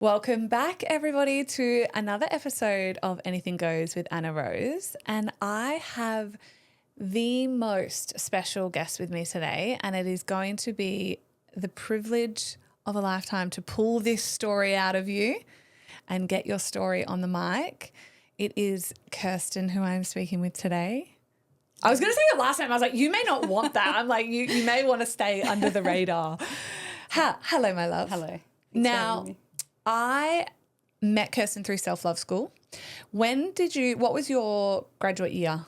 Welcome back, everybody, to another episode of Anything Goes with Anna Rose. And I have the most special guest with me today, and it is going to be the privilege of a lifetime to pull this story out of you and get your story on the mic. It is Kirsten who I'm speaking with today. I was going to say your last name. I was like, you may not want that. I'm like, you may want to stay under the radar. Hello, my love. Hello. Thanks Now, I met Kirsten through Self-Love School. What was your graduate year?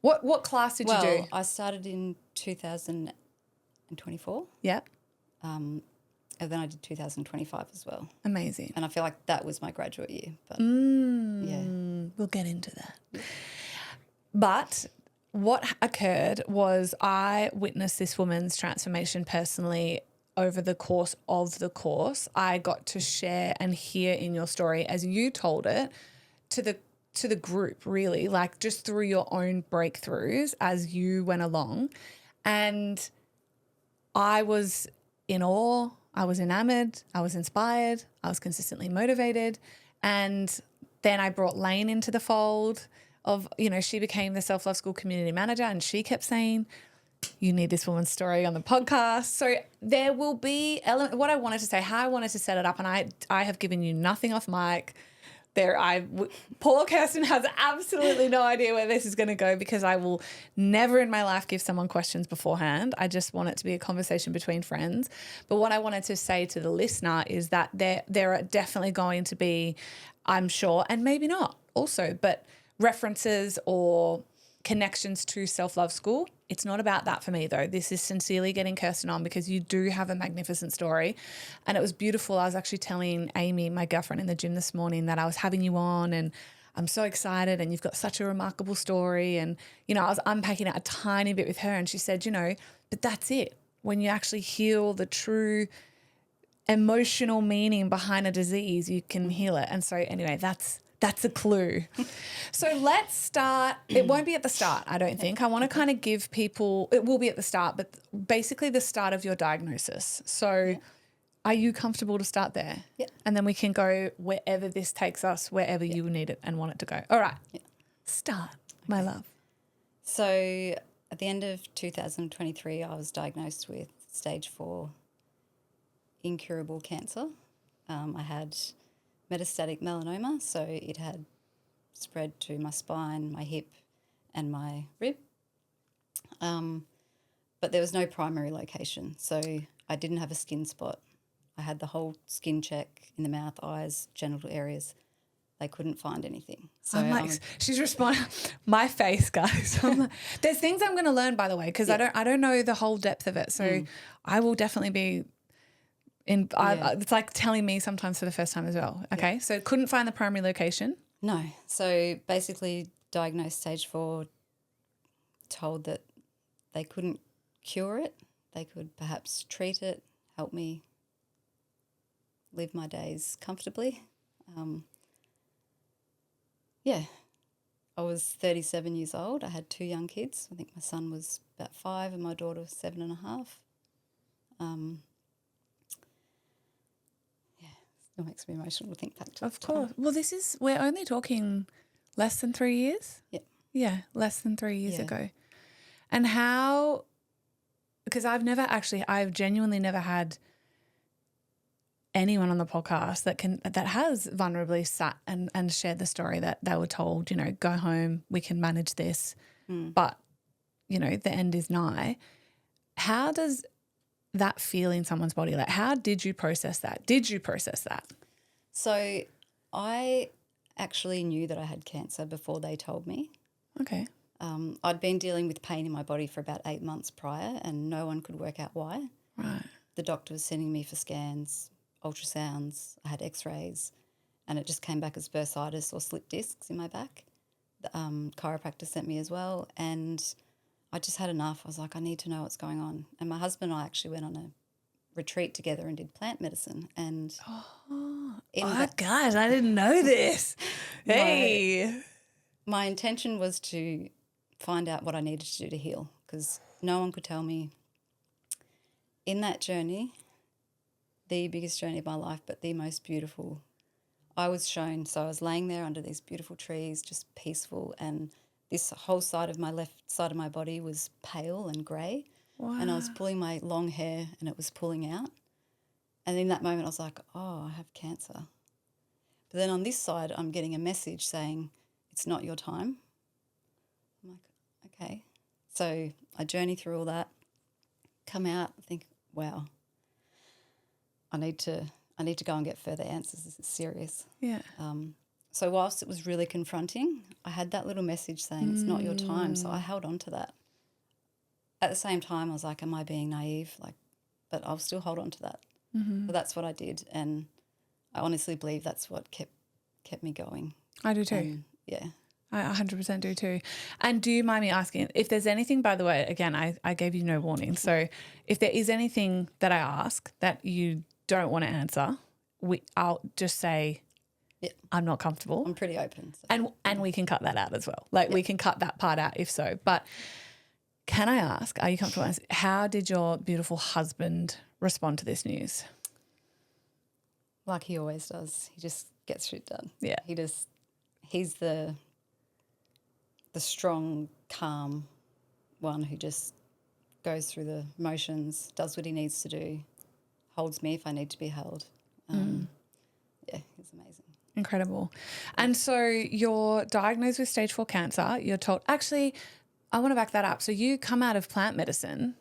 What class did you do? I started in 2024. Yep. And then I did 2025 as well. Amazing. And I feel like that was my graduate year. But We'll get into that. But what occurred was I witnessed this woman's transformation personally over the course of the course. I got to share and hear in your story as you told it to the group, really, like just through your own breakthroughs as you went along. And I was in awe, I was enamored, I was inspired, I was consistently motivated. And then I brought Lane into the fold of, she became the Self-Love School community manager, and she kept saying, you need this woman's story on the podcast. So there will be what I wanted to say, how I wanted to set it up, and I have given you nothing off mic. Poor Kirsten has absolutely no idea where this is going to go, because I will never in my life give someone questions beforehand. I just want it to be a conversation between friends. But what I wanted to say to the listener is that there are definitely going to be, I'm sure, and maybe not also, but references or connections to Self-Love School. It's not about that for me, though. This is sincerely getting Kirsten on because you do have a magnificent story, and it was beautiful. I was actually telling Amy, my girlfriend, in the gym this morning that I was having you on, and I'm so excited, and you've got such a remarkable story. And, I was unpacking it a tiny bit with her, and she said, but that's it. When you actually heal the true emotional meaning behind a disease, you can heal it. And so anyway, that's a clue. So let's start. It won't be at the start, I don't think. I want to kind of give people, it will be at the start, but basically the start of your diagnosis. So Are you comfortable to start there? Yeah. And then we can go wherever this takes us, wherever you need it and want it to go. All right. Yeah. Start, my love. So at the end of 2023, I was diagnosed with stage 4 incurable cancer. I had metastatic melanoma, so it had spread to my spine, my hip, and my rib. But there was no primary location, so I didn't have a skin spot. I had the whole skin check in the mouth, eyes, genital areas. They couldn't find anything. So I'm like, she's responding. My face, guys. I'm like, there's things I'm going to learn, by the way, because I don't know the whole depth of it. So I will definitely be in. It's like telling me sometimes for the first time as well. Okay, so couldn't find the primary location. No. So basically diagnosed stage 4, told that they couldn't cure it. They could perhaps treat it, help me live my days comfortably. I was 37 years old. I had 2 young kids. I think my son was about 5 and my daughter was 7.5. It makes me emotional to think back to Of course. Well, we're only talking less than 3 years. Yeah. Yeah, less than 3 years ago. And how, because I've genuinely never had anyone on the podcast that has vulnerably sat and shared the story that they were told, go home, we can manage this, but, the end is nigh. How does that feel in someone's body? Like, how did you process that? Did you process that? So I actually knew that I had cancer before they told me. Okay. I'd been dealing with pain in my body for about 8 months prior and no one could work out why. Right. The doctor was sending me for scans, ultrasounds, I had x-rays, and it just came back as bursitis or slip discs in my back. The chiropractor sent me as well, and I just had enough. I was like, I need to know what's going on. And my husband and I actually went on a retreat together and did plant medicine. And guys, I didn't know this. Hey. My intention was to find out what I needed to do to heal, because no one could tell me. In that journey, the biggest journey of my life, but the most beautiful. I was laying there under these beautiful trees, just peaceful, and this whole side of my left side of my body was pale and grey. Wow. And I was pulling my long hair and it was pulling out. And in that moment I was like, oh, I have cancer. But then on this side I'm getting a message saying, it's not your time. I'm like, okay. So I journey through all that, come out, think, wow, I need to go and get further answers. This is serious. Yeah. So whilst it was really confronting, I had that little message saying it's not your time. So I held on to that. At the same time, I was like, am I being naive? But I'll still hold on to that. Mm-hmm. So that's what I did. And I honestly believe that's what kept me going. I do too. Yeah. I 100% do too. And do you mind me asking if there's anything, by the way, again, I gave you no warning. So if there is anything that I ask that you don't want to answer, I'll just say, I'm not comfortable. I'm pretty open. So. And we can cut that out as well. We can cut that part out if so. But can I ask, are you comfortable? How did your beautiful husband respond to this news? Like he always does. He just gets shit done. Yeah. He's the strong, calm one who just goes through the motions, does what he needs to do, holds me if I need to be held. Yeah, he's amazing. Incredible. And so you're diagnosed with stage 4 cancer. You're told, actually, I want to back that up. So you come out of plant medicine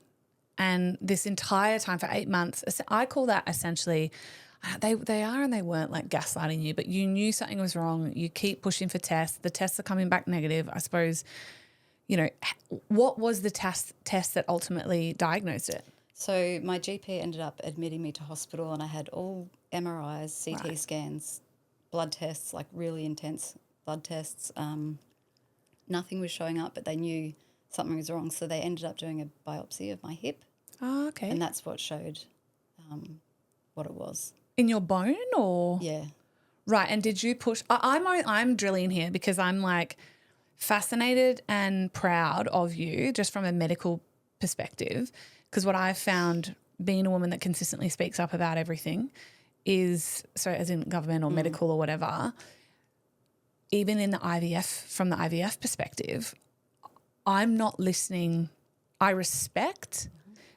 and this entire time for 8 months, I call that essentially, they are and they weren't like gaslighting you, but you knew something was wrong. You keep pushing for tests. The tests are coming back negative. I suppose, what was the test that ultimately diagnosed it? So my GP ended up admitting me to hospital and I had all MRIs, CT scans, blood tests, like really intense blood tests. Nothing was showing up, but they knew something was wrong. So they ended up doing a biopsy of my hip. Oh, okay. And that's what showed what it was. In your bone or? Yeah. Right. And did you push? I'm drilling here because I'm like fascinated and proud of you just from a medical perspective, because what I've found being a woman that consistently speaks up about everything is, so as in government or medical or whatever, even in the IVF, from the IVF perspective, I'm not listening. I respect,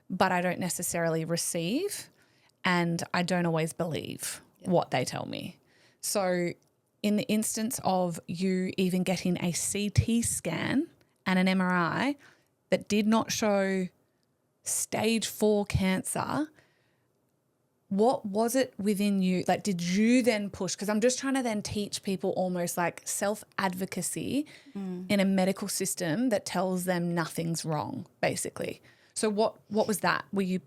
but I don't necessarily receive, and I don't always believe what they tell me. So in the instance of you even getting a CT scan and an MRI that did not show stage 4 cancer, what was it within you? Like, did you then push? Because I'm just trying to then teach people almost like self-advocacy in a medical system that tells them nothing's wrong, basically. So what was that? Were you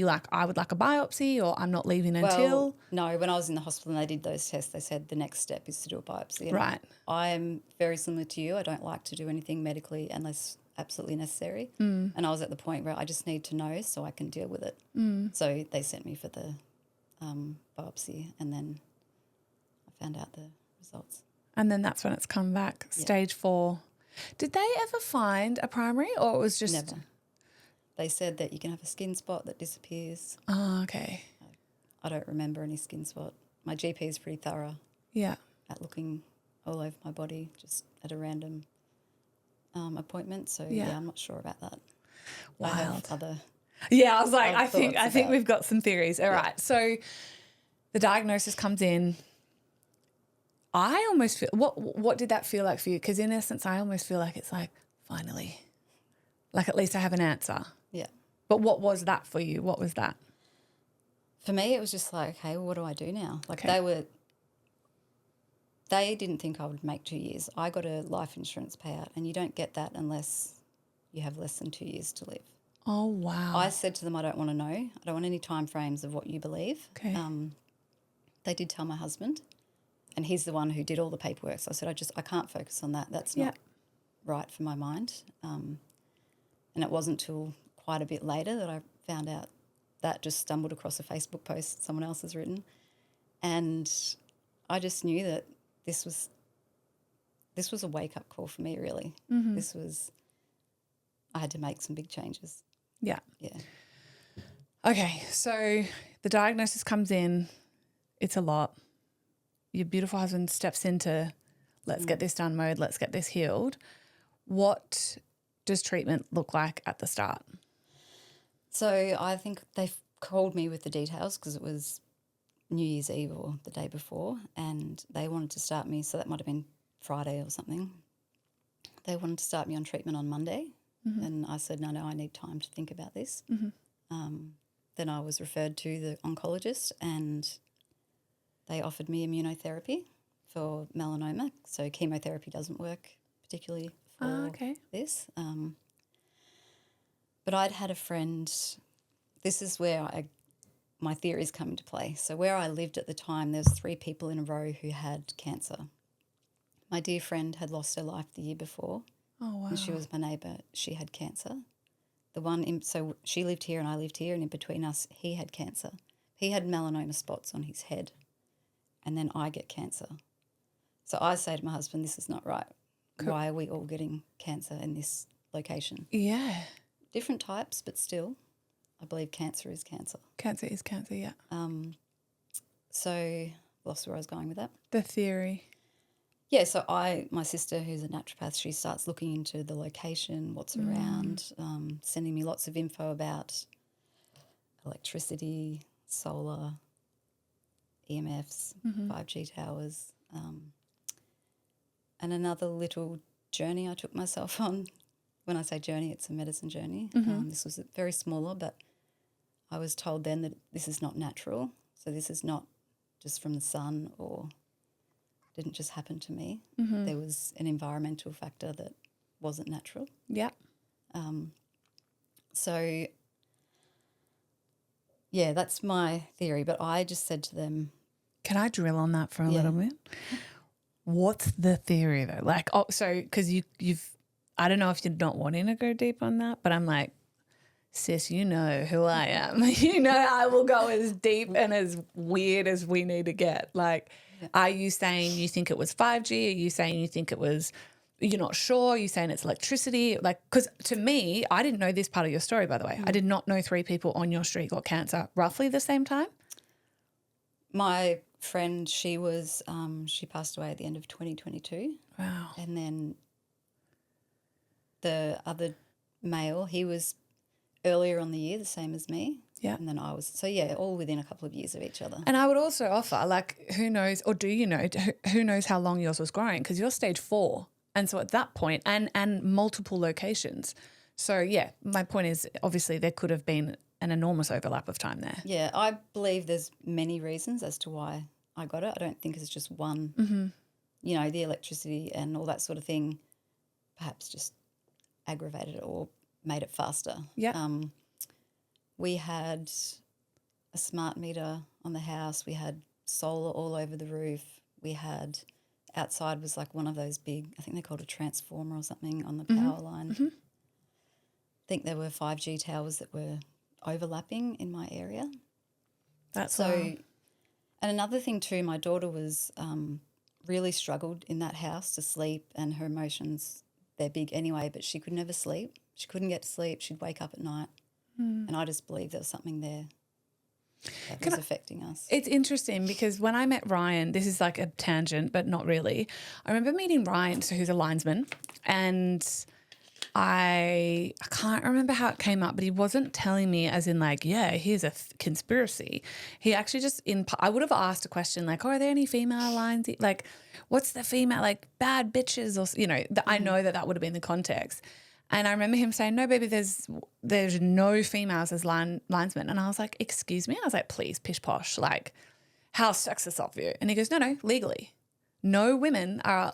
like, I would like a biopsy, or I'm not leaving until? Well, no, when I was in the hospital and they did those tests, they said the next step is to do a biopsy. And Right. I'm very similar to you. I don't like to do anything medically unless absolutely necessary. And I was at the point where I just need to know so I can deal with it. So they sent me for the biopsy, and then I found out the results. And then that's when it's come back, stage 4. Did they ever find a primary, or it was just? Never. They said that you can have a skin spot that disappears. Oh, okay. I don't remember any skin spot. My GP is pretty thorough at looking all over my body just at a random appointment. So, I'm not sure about that. Wild. I have other... Yeah, I was like, I think we've got some theories. All right. So the diagnosis comes in. I almost feel, what did that feel like for you? Because in essence, I almost feel like it's like, finally, like at least I have an answer. Yeah. But what was that for you? What was that? For me, it was just like, okay, well, what do I do now? Like they didn't think I would make 2 years. I got a life insurance payout, and you don't get that unless you have less than 2 years to live. Oh, wow. I said to them, I don't want to know. I don't want any time frames of what you believe. Okay. They did tell my husband, and he's the one who did all the paperwork. So I said, I can't focus on that. That's not right for my mind. And it wasn't till quite a bit later that I found out that, just stumbled across a Facebook post someone else has written. And I just knew that this was a wake-up call for me, really. I had to make some big changes. Yeah. Yeah. Okay, so the diagnosis comes in, it's a lot. Your beautiful husband steps into, let's get this done mode, let's get this healed. What does treatment look like at the start? So I think they called me with the details because it was New Year's Eve or the day before, and they wanted to start me, so that might have been Friday or something. They wanted to start me on treatment on Monday, and I said, no, I need time to think about this. Then I was referred to the oncologist, and they offered me immunotherapy for melanoma. So chemotherapy doesn't work particularly for this. But I'd had a friend, this is where my theories come into play. So where I lived at the time, there was 3 people in a row who had cancer. My dear friend had lost her life the year before. Oh, wow. And she was my neighbour. She had cancer. So she lived here and I lived here, and in between us, he had cancer. He had melanoma spots on his head, and then I get cancer. So I say to my husband, this is not right. Cool. Why are we all getting cancer in this location? Yeah. Different types, but still, I believe cancer is cancer. Cancer is cancer, yeah. So lost where I was going with that. The theory. Yeah, so my sister, who's a naturopath, she starts looking into the location, what's around, sending me lots of info about electricity, solar, EMFs, 5G towers, and another little journey I took myself on. When I say journey, it's a medicine journey. This was very smaller, but I was told then that this is not natural, so this is not just from the sun or didn't just happen to me. There was an environmental factor that wasn't natural. Yeah. So, yeah, that's my theory. But I just said to them, can I drill on that for a little bit? What's the theory though? Like, so because you've, I don't know if you're not wanting to go deep on that, but I'm like, sis, you know who I am. You know I will go as deep and as weird as we need to get. Like, are you saying you think it was 5G? Are you saying you think it was, you're not sure? Are you saying it's electricity? Like, because to me, I didn't know this part of your story, by the way. I did not know 3 people on your street got cancer roughly the same time. My friend, she passed away at the end of 2022. Wow. And then the other male, he was earlier on the year, the same as me. Yeah. And then I was, so yeah, all within a couple of years of each other. And I would also offer, like, who knows, or do you know, who knows how long yours was growing? Because you're stage 4. And so at that point, and multiple locations. So, yeah, my point is obviously there could have been an enormous overlap of time there. Yeah, I believe there's many reasons as to why I got it. I don't think it's just one, you know, the electricity and all that sort of thing perhaps just aggravated it or made it faster. Yeah. We had a smart meter on the house. We had solar all over the roof. We had outside was like one of those big, I think they called a transformer or something on the power line. I think there were 5G towers that were overlapping in my area. That's so. wild. And another thing too, my daughter was really struggled in that house to sleep, and her emotions, they're big anyway, but she could never sleep. She couldn't get to sleep. She'd wake up at night. And I just believe there was something there that was affecting us. It's interesting because when I met Ryan, this is like a tangent, but not really. I remember meeting Ryan, so who's a linesman, and I can't remember how it came up, but he wasn't telling me as in like, yeah, here's a conspiracy. He actually just I would have asked a question like, oh, are there any female lines? Like, what's the female, like bad bitches or, you know, I know that would have been the context. And I remember him saying, no, baby, there's no females as linesmen. And I was like, excuse me? I was like, please, pish posh, like, how sexist of you. And he goes, no, legally. No women are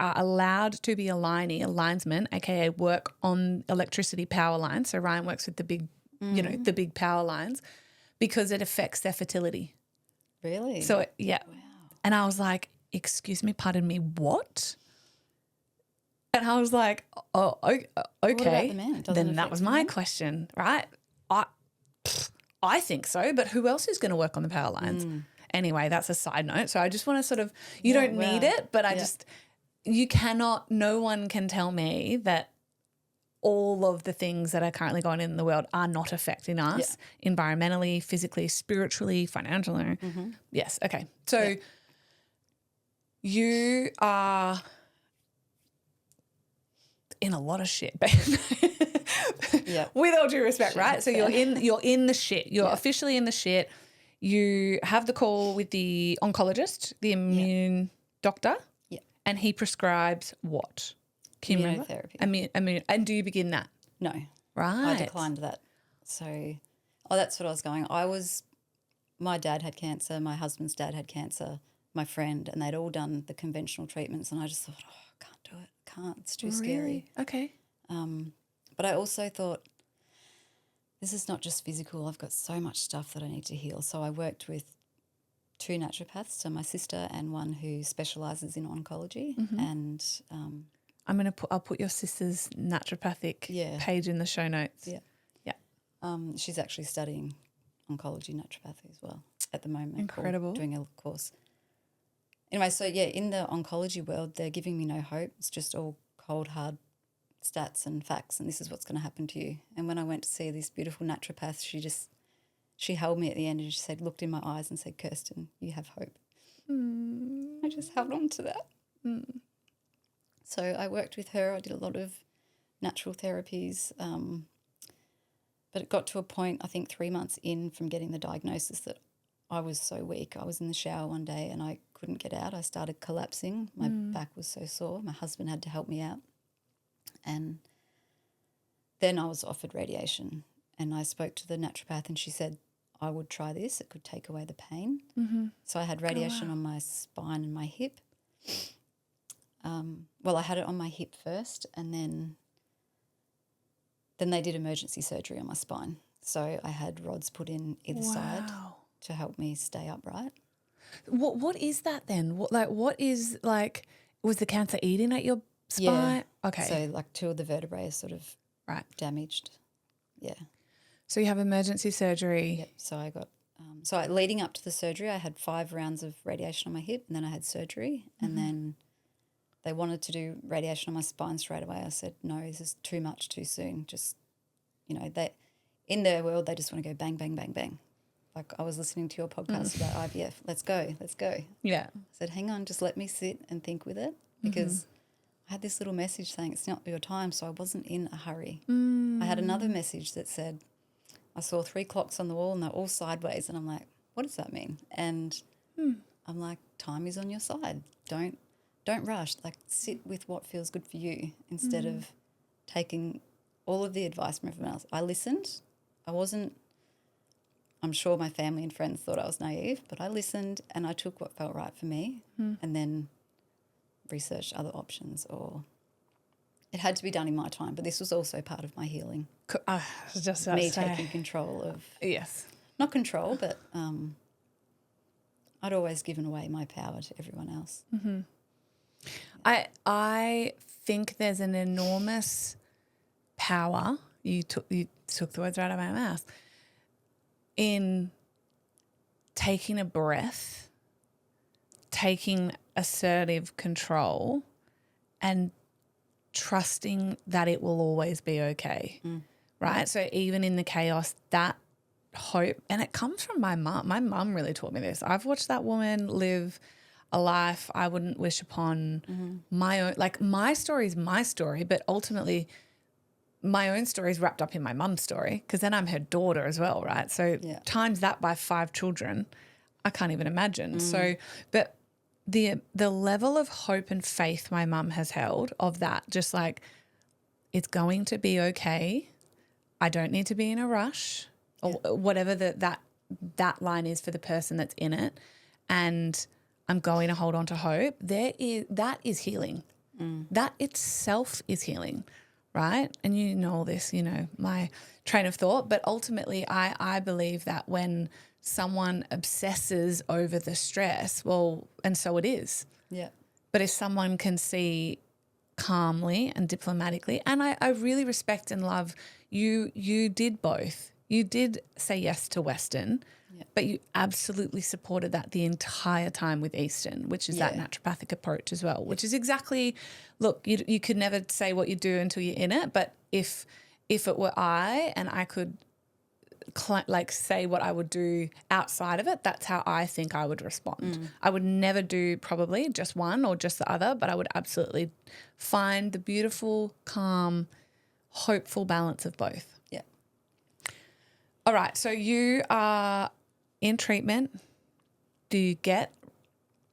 allowed to be a linesman, aka work on electricity power lines. So Ryan works with the big, you know, the big power lines because it affects their fertility. Really? So, yeah. Wow. And I was like, excuse me, pardon me, what? And I was like, oh, okay. What about the man? Then that was my question, right? I think so, but who else is going to work on the power lines? Anyway, that's a side note. So I just want to sort of, you don't need it, but I just, you cannot, no one can tell me that all of the things that are currently going on in the world are not affecting us environmentally, physically, spiritually, financially. Yes. Okay. So you are in a lot of shit, babe. With all due respect, shit, right? So you're in the shit. You're officially in the shit. You have the call with the oncologist, the immune doctor, and he prescribes what? Can you remember? Immunotherapy. And do you begin that? No. Right. I declined that. So, that's what I was going. My dad had cancer, my husband's dad had cancer, my friend, and they'd all done the conventional treatments, and I just thought, I can't do it. I can't. It's too scary. Okay. But I also thought, this is not just physical. I've got so much stuff that I need to heal. So I worked with 2 naturopaths, so my sister and one who specialises in oncology. And I'll put your sister's naturopathic page in the show notes. She's actually studying oncology naturopathy as well at the moment. Incredible. Doing a course. Anyway, so in the oncology world, they're giving me no hope. It's just all cold, hard stats and facts, and this is what's going to happen to you. And when I went to see this beautiful naturopath, she held me at the end and she said, looked in my eyes and said, Kirsten, you have hope. I just held on to that. So I worked with her. I did a lot of natural therapies, but it got to a point, I think 3 months in from getting the diagnosis, that I was so weak. I was in the shower one day and I couldn't get out. I started collapsing. My back was so sore. My husband had to help me out. And then I was offered radiation, and I spoke to the naturopath and she said I would try this. It could take away the pain. So I had radiation on my spine and my hip. I had it on my hip first, and then they did emergency surgery on my spine. So I had rods put in either side to help me stay upright. What is that then? Was the cancer eating at your spine? Yeah. Okay. So 2 of the vertebrae are sort of damaged. Yeah. So you have emergency surgery. Yep. So I got leading up to the surgery, I had 5 rounds of radiation on my hip, and then I had surgery, and then they wanted to do radiation on my spine straight away. I said, no, this is too much too soon. Just, they in their world, they just want to go bang, bang, bang, bang. Like I was listening to your podcast about IVF. Let's go. Yeah. I said, hang on, just let me sit and think with it, because I had this little message saying it's not your time, so I wasn't in a hurry. I had another message that said, I saw 3 clocks on the wall and they're all sideways, and I'm like, what does that mean? And I'm like, time is on your side. Don't rush. Sit with what feels good for you instead of taking all of the advice from everyone else. I listened. I'm sure my family and friends thought I was naive, but I listened and I took what felt right for me and then researched other options, or it had to be done in my time. But this was also part of my healing. Me taking control of not control, but I'd always given away my power to everyone else. I think there's an enormous power. You took the words right out of my mouth. In taking a breath, taking assertive control, and trusting that it will always be okay, right? So even in the chaos, that hope, and it comes from my mum. My mum really taught me this. I've watched that woman live a life I wouldn't wish upon my own. My story is my story, but ultimately my own story is wrapped up in my mum's story, because then I'm her daughter as well, right? So times that by 5 children, I can't even imagine. So, but the level of hope and faith my mum has held of that, just it's going to be okay. I don't need to be in a rush, or whatever that line is for the person that's in it, and I'm going to hold on to hope. That is healing. That itself is healing. Right? And you know all this, my train of thought. But ultimately, I believe that when someone obsesses over the stress, and so it is. Yeah. But if someone can see calmly and diplomatically, and I really respect and love you did both. you did say yes to Western, but you absolutely supported that the entire time with Eastern, which is that naturopathic approach as well, which is exactly, look, you could never say what you do until you're in it, but if it were I and I could say what I would do outside of it, that's how I think I would respond. I would never do probably just one or just the other, but I would absolutely find the beautiful, calm, hopeful balance of both. Yeah. All right. So you are in treatment. Do you get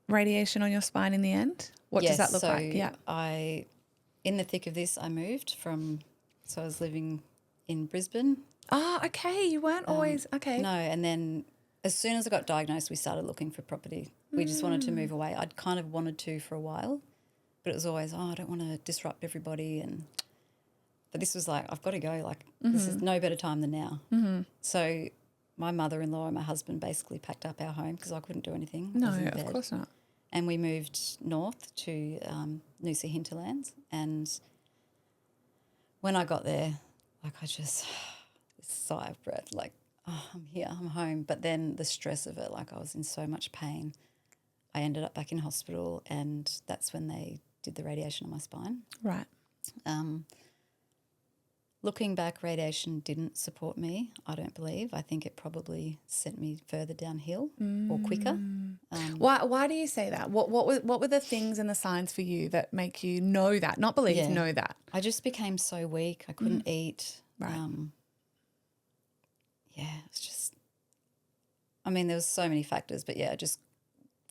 radiation on your spine in the end? What does that look like? Yeah. In the thick of this, I moved so I was living in Brisbane. Oh, okay. You weren't always, okay. No, and then as soon as I got diagnosed, we started looking for property. We just wanted to move away. I'd kind of wanted to for a while, but it was always, I don't want to disrupt everybody. But this was like, I've got to go. Like, this is no better time than now. So my mother-in-law and my husband basically packed up our home because I couldn't do anything. No, of course not. And we moved north to Noosa hinterlands. And when I got there, like I just... sigh of breath, like, oh, I'm here, I'm home. But then the stress of it, like I was in so much pain. I ended up back in hospital, and that's when they did the radiation on my spine. Right. Looking back, radiation didn't support me, I don't believe. I think it probably sent me further downhill or quicker. Why do you say that? What were the things and the signs for you that make you know that, not believe, know that? I just became so weak. I couldn't eat. Right. It's just, I mean, there was so many factors, but I just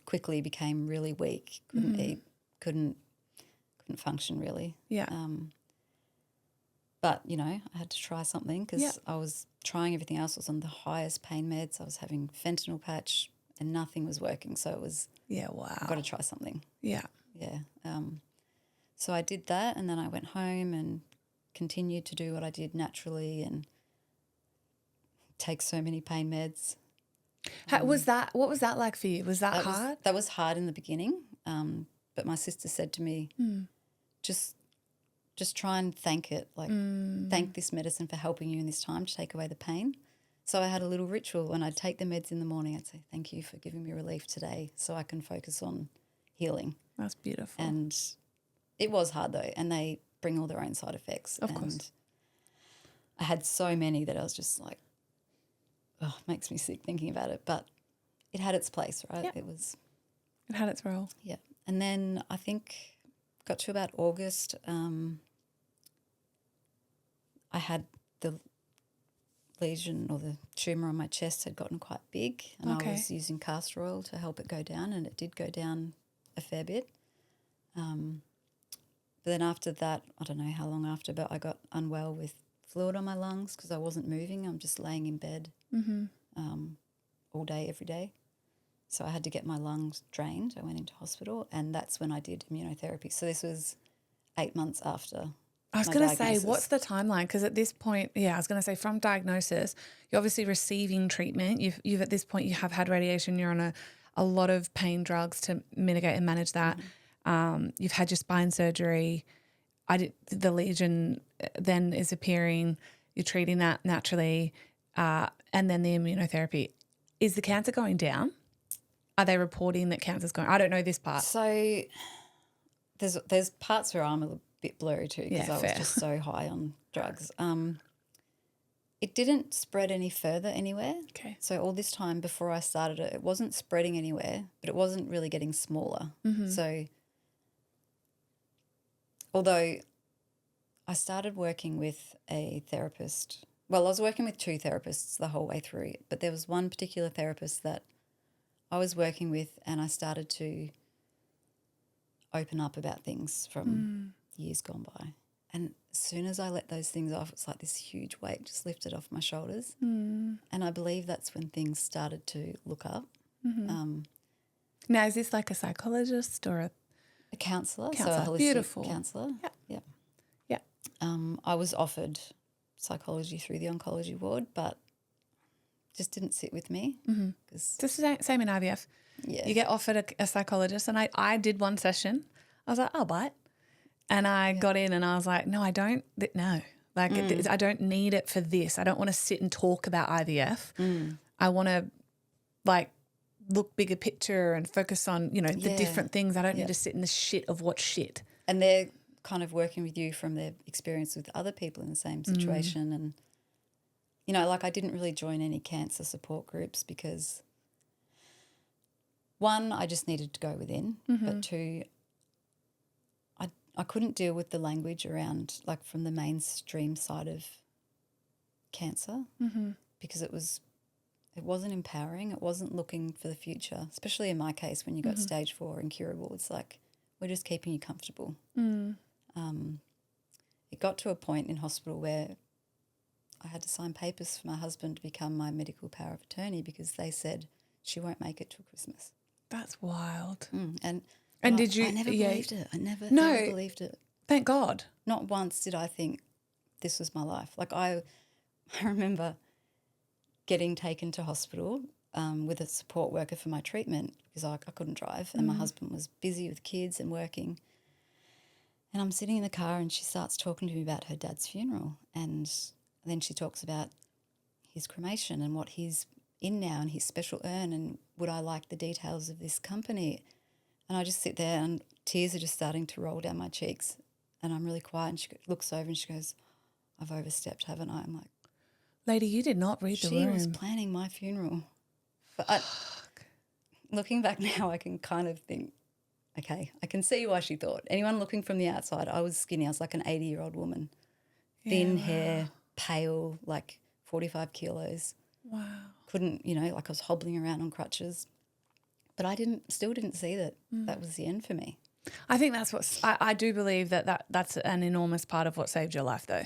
quickly became really weak, couldn't eat, couldn't function really. Yeah. But, I had to try something because I was trying everything else. I was on the highest pain meds. I was having fentanyl patch and nothing was working. So it was, wow. I've got to try something. Yeah. Yeah. So I did that, and then I went home and continued to do what I did naturally and take so many pain meds. What was that like for you? Was that hard? That was hard in the beginning, but my sister said to me, just try and thank it, like thank this medicine for helping you in this time to take away the pain. So I had a little ritual. When I'd take the meds in the morning, I'd say, thank you for giving me relief today so I can focus on healing. That's beautiful. And it was hard though, and they bring all their own side effects. Of course. I had so many that I was just like, oh, it makes me sick thinking about it. But it had its place, right? Yep. It had its role. Yeah. And then I think got to about August, I had the lesion or the tumour on my chest had gotten quite big, and I was using castor oil to help it go down, and it did go down a fair bit. But then after that, I don't know how long after, but I got unwell with fluid on my lungs because I wasn't moving. I'm just laying in bed all day, every day. So I had to get my lungs drained. I went into hospital, and that's when I did immunotherapy. So this was 8 months after. I was going to say, what's the timeline? Because at this point, I was going to say from diagnosis, you're obviously receiving treatment. You've at this point, you have had radiation. You're on a lot of pain drugs to mitigate and manage that. You've had your spine surgery. The lesion then is appearing. You're treating that naturally, and then the immunotherapy. Is the cancer going down? Are they reporting that cancer's going? I don't know this part. So there's parts where I'm a bit blurry too because I was just so high on drugs. It didn't spread any further anywhere. Okay. So all this time before I started it, it wasn't spreading anywhere, but it wasn't really getting smaller. So although I started working with a therapist, well, I was working with two therapists the whole way through, but there was one particular therapist that I was working with, and I started to open up about things from years gone by. And as soon as I let those things off, it's like this huge weight just lifted off my shoulders. And I believe that's when things started to look up. Now, is this like a psychologist or a counsellor? So counsellor? a holistic Beautiful counsellor. Yeah. I was offered psychology through the oncology ward, but just didn't sit with me. It's the same in IVF. Yeah. You get offered a psychologist, and I did one session. I was like, I'll bite. And I got in and I was like, no, I don't. No. Like I don't need it for this. I don't want to sit and talk about IVF. I want to like look bigger picture and focus on, you know, the different things. I don't need to sit in the shit of what's shit. And they're kind of working with you from their experience with other people in the same situation. And, you know, like I didn't really join any cancer support groups because, one, I just needed to go within, but two, I couldn't deal with the language around like from the mainstream side of cancer because it wasn't empowering. It wasn't looking for the future, especially in my case when you got stage 4 incurable. It's like we're just keeping you comfortable. It got to a point in hospital where I had to sign papers for my husband to become my medical power of attorney because they said she won't make it till Christmas. That's wild. And did you? I never believed it. I never ever believed it. Thank God. Not once did I think this was my life. Like I remember getting taken to hospital with a support worker for my treatment because I couldn't drive and my husband was busy with kids and working. And I'm sitting in the car and she starts talking to me about her dad's funeral and then she talks about his cremation and what he's in now and his special urn and would I like the details of this company. And I just sit there and tears are just starting to roll down my cheeks and I'm really quiet and she looks over and she goes, I've overstepped, haven't I? I'm like, lady, you did not read the room. She was planning my funeral. But looking back now, I can kind of think, okay, I can see why she thought. Anyone looking from the outside, I was skinny. I was like an 80-year-old woman. Thin hair, pale, like 45 kilos. Wow. Couldn't, you know, like I was hobbling around on crutches. But I still didn't see that that was the end for me. I think that's I do believe that's an enormous part of what saved your life though.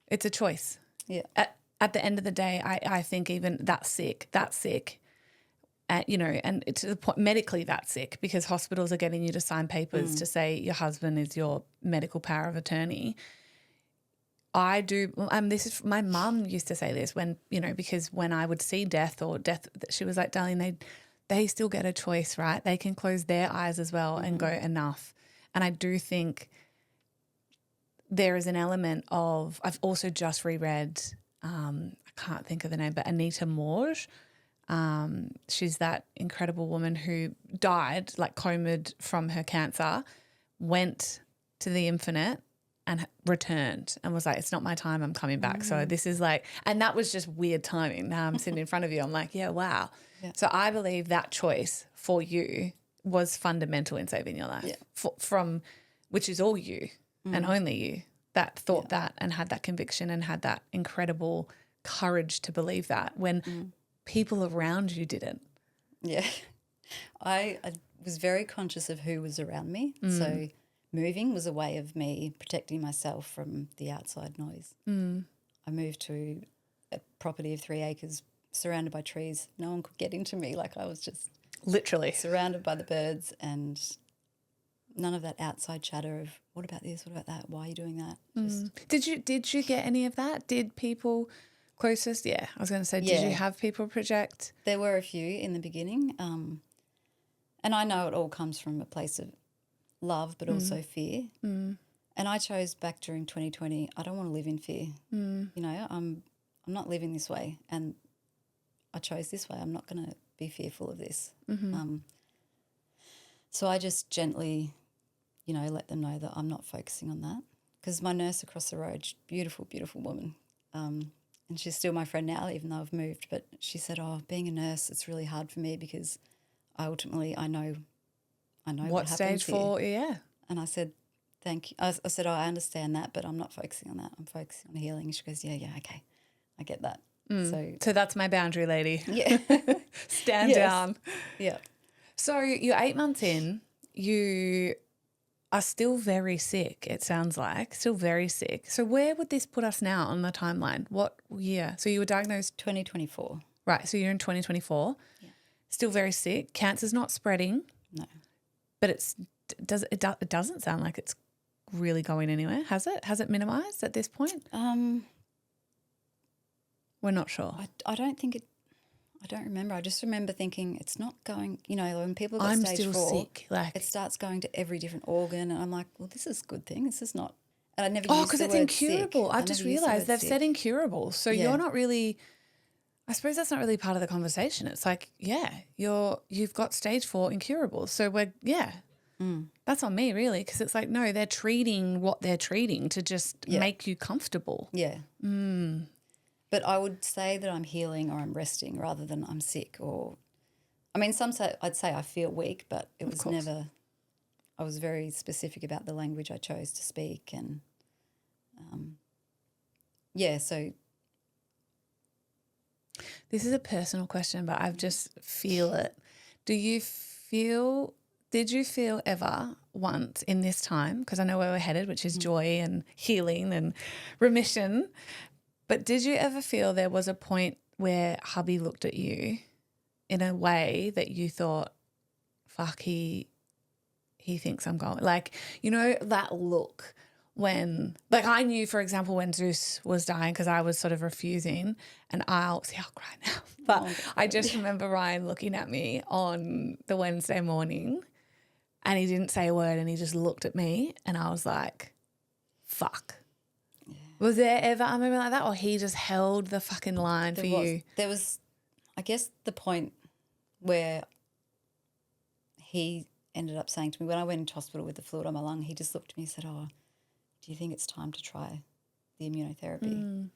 It's a choice. Yeah. At the end of the day, I think even that sick, you know, and to the point medically that's sick because hospitals are getting you to sign papers to say your husband is your medical power of attorney. I do. This is my mum used to say this when, you know, because when I would see death, she was like, darling, they still get a choice, right? They can close their eyes as well and go enough. And I do think there is an element of, I've also just reread, I can't think of the name, but Anita Morge. She's that incredible woman who died, like comed from her cancer, went to the infinite and returned and was like, it's not my time, I'm coming back. So this is like, and that was just weird timing. Now I'm sitting in front of you, I'm like, yeah, wow. Yeah. So I believe that choice for you was fundamental in saving your life from which is all you and only you that thought that and had that conviction and had that incredible courage to believe that when people around you didn't. Yeah. I was very conscious of who was around me. So moving was a way of me protecting myself from the outside noise. I moved to a property of 3 acres surrounded by trees. No one could get into me. Like I was just literally surrounded by the birds and none of that outside chatter of what about this, what about that, why are you doing that? Did you get any of that? Did people closest? Yeah, I was going to say, did you have people project? There were a few in the beginning, and I know it all comes from a place of love but also fear. And I chose back during 2020, I don't want to live in fear. You know, I'm not living this way and I chose this way. I'm not going to be fearful of this. So I just gently, you know, let them know that I'm not focusing on that because my nurse across the road, beautiful, beautiful woman, and she's still my friend now even though I've moved, but she said, being a nurse, it's really hard for me because I know what stage 4, yeah. And I said, thank you. I said, I understand that, but I'm not focusing on that. I'm focusing on healing. And she goes, yeah, okay, I get that. So that's my boundary, lady. Yeah. Stand down. Yeah. So you're 8 months in, you are still very sick, it sounds like, still very sick. So where would this put us now on the timeline? What year? So you were diagnosed? 2024. Right, so you're in 2024. Yeah. Still very sick. Cancer's not spreading. No. But it doesn't sound like it's really going anywhere, has it? Has it minimised at this point? We're not sure. I don't think it. I don't remember. I just remember thinking it's not going. You know, when people got stage 4, sick. Like it starts going to every different organ, and I'm like, well, this is a good thing. This is not. And I never Oh, used because the it's word incurable. sick. I've I just never used the realised word they've sick. said incurable. So Yeah. you're not really, I suppose that's not really part of the conversation. It's like, yeah, you've got stage 4 incurable. So that's on me really, because it's like, no, they're treating what they're treating to just make you comfortable. Yeah. But I would say that I'm healing or I'm resting rather than I'm sick or, I mean, I'd say I feel weak, but it was never, I was very specific about the language I chose to speak and, so. This is a personal question, but I just feel it. Did you feel ever once in this time, because I know where we're headed, which is joy and healing and remission, but did you ever feel there was a point where hubby looked at you in a way that you thought, fuck, he thinks I'm going, like, you know, that look when, like, I knew, for example, when Zeus was dying, because I was sort of refusing, and I'll cry now, but I just remember Ryan looking at me on the Wednesday morning and he didn't say a word and he just looked at me and I was like, fuck. Yeah. Was there ever a moment like that, or he just held the fucking line for you? There was, I guess, the point where he ended up saying to me, when I went into hospital with the fluid on my lung, he just looked at me and said, oh, do you think it's time to try the immunotherapy? And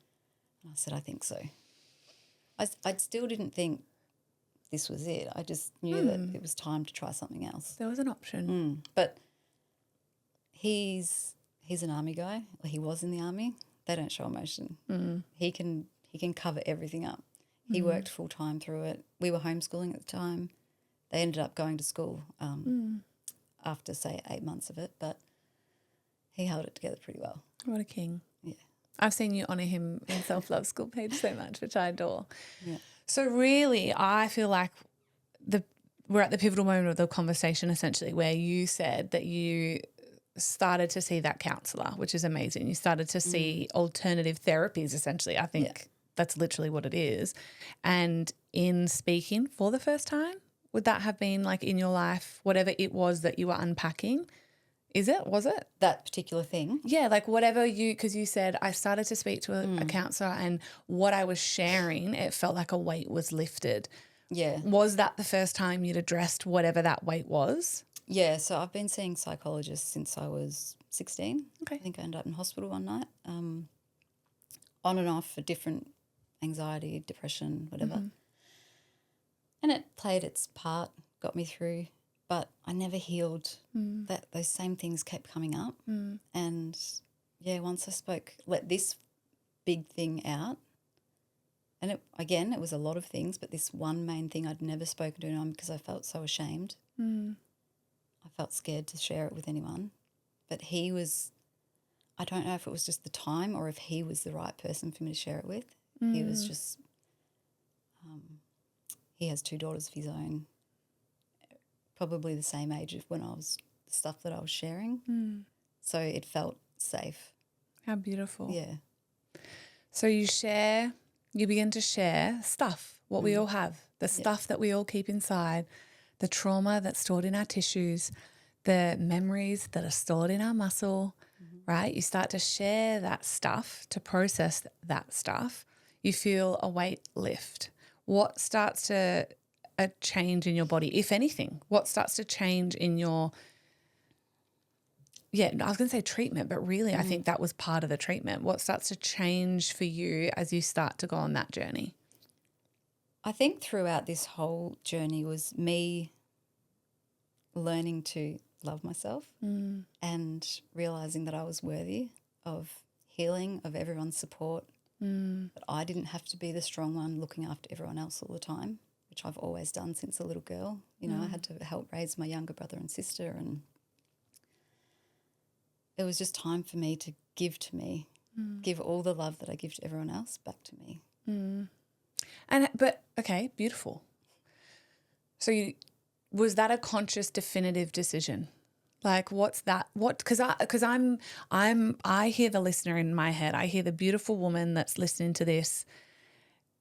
I said, I think so. I still didn't think this was it. I just knew that it was time to try something else. There was an option. But he's an army guy. Well, he was in the army. They don't show emotion. He can cover everything up. He worked full time through it. We were homeschooling at the time. They ended up going to school after, say, 8 months of it, but he held it together pretty well. What a king. Yeah. I've seen you honour him in Self-Love School page so much, which I adore. Yeah. So really, I feel like we're at the pivotal moment of the conversation, essentially, where you said that you started to see that counsellor, which is amazing. You started to see alternative therapies, essentially. I think that's literally what it is. And in speaking for the first time, would that have been like in your life, whatever it was that you were unpacking? Was it? That particular thing? Yeah, like whatever because you said I started to speak to a counsellor and what I was sharing, it felt like a weight was lifted. Yeah. Was that the first time you'd addressed whatever that weight was? Yeah, so I've been seeing psychologists since I was 16. Okay. I think I ended up in hospital one night, on and off for different anxiety, depression, whatever. And it played its part, got me through. But I never healed. Those same things kept coming up. And, once I let this big thing out, and it was a lot of things, but this one main thing I'd never spoken to anyone because I felt so ashamed. I felt scared to share it with anyone. But I don't know if it was just the time or if he was the right person for me to share it with. He was just, he has 2 daughters of his own, probably the same age of when the stuff that I was sharing. So it felt safe. How beautiful. Yeah. So you begin to share stuff, what we all have, the stuff that we all keep inside, the trauma that's stored in our tissues, the memories that are stored in our muscle, right? You start to share that stuff, to process that stuff. You feel a weight lift. What starts to a change in your body, if anything? What starts to change in your, I was going to say treatment, but really I think that was part of the treatment. What starts to change for you as you start to go on that journey? I think throughout this whole journey was me learning to love myself and realising that I was worthy of healing, of everyone's support, that I didn't have to be the strong one looking after everyone else all the time, which I've always done since a little girl. You know, I had to help raise my younger brother and sister, and it was just time for me to give to me, give all the love that I give to everyone else back to me. But okay, beautiful. So was that a conscious, definitive decision? Like, what's that? Because I hear the listener in my head. I hear the beautiful woman that's listening to this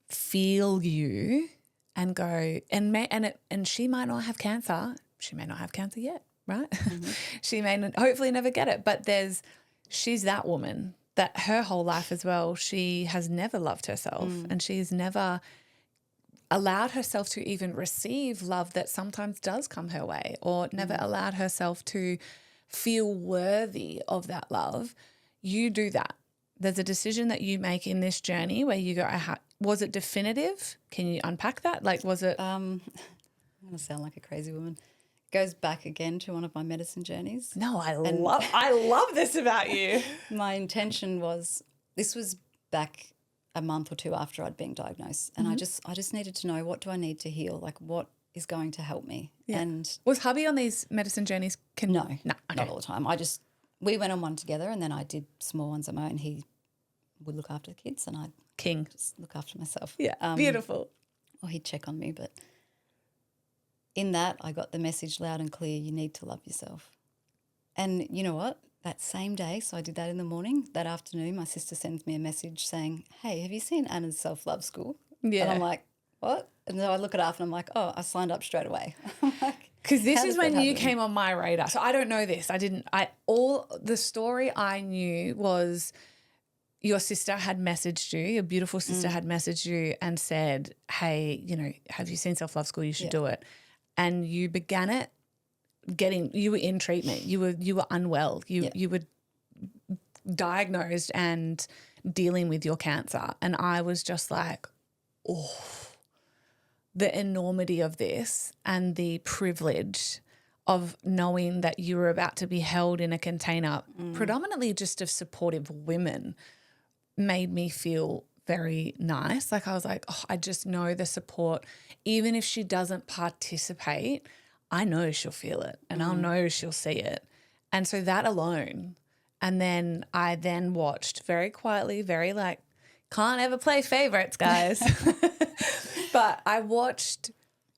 feel you and go, and she might not have cancer. She may not have cancer yet, right? She may hopefully never get it. But there's she's that woman that her whole life as well, she has never loved herself and she's never allowed herself to even receive love that sometimes does come her way, or never allowed herself to feel worthy of that love. You do that. There's a decision that you make in this journey where you go, was it definitive? Can you unpack that? Like, was it? I'm going to sound like a crazy woman. Goes back again to one of my medicine journeys. No, I love this about you. My intention was, this was back a month or two after I'd been diagnosed, and I just needed to know, what do I need to heal? Like, what is going to help me? Yeah. And was hubby on these medicine journeys? no, okay. not all the time. We went on one together, and then I did small ones on my own. He would look after the kids, and I'd King. just look after myself. Yeah, beautiful. Or he'd check on me, but in that I got the message loud and clear, you need to love yourself. And you know what? That same day, so I did that in the morning, that afternoon my sister sends me a message saying, hey, have you seen Anna's self-love school? Yeah. And I'm like, what? And then I look it up and I'm like, oh, I signed up straight away. Because this is when you happen? came on my radar. So I don't know this. All the story I knew was your sister had messaged you, your beautiful sister had messaged you and said, hey, have you seen self-love school? You should do it. And you began it you were in treatment. You were unwell. You were diagnosed and dealing with your cancer. And I was just like, oh, the enormity of this and the privilege of knowing that you were about to be held in a container, predominantly just of supportive women, made me feel very nice. Like I was like, oh, I just know the support. Even if she doesn't participate, I know she'll feel it and I'll know she'll see it. And so that alone. And then I watched very quietly, very like, can't ever play favorites, guys. But I watched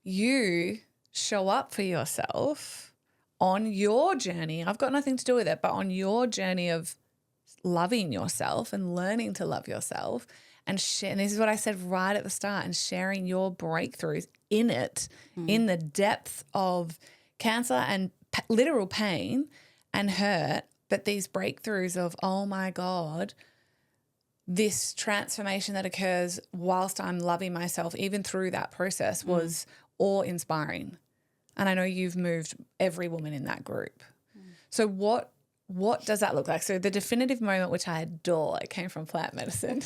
you show up for yourself on your journey. I've got nothing to do with it, but on your journey of loving yourself and learning to love yourself and this is what I said right at the start, and sharing your breakthroughs in it, in the depth of cancer and literal pain and hurt, but these breakthroughs of, oh my God, this transformation that occurs whilst I'm loving myself, even through that process, was awe-inspiring. And I know you've moved every woman in that group. So what does that look like? So the definitive moment, which I adore, it came from plant medicine.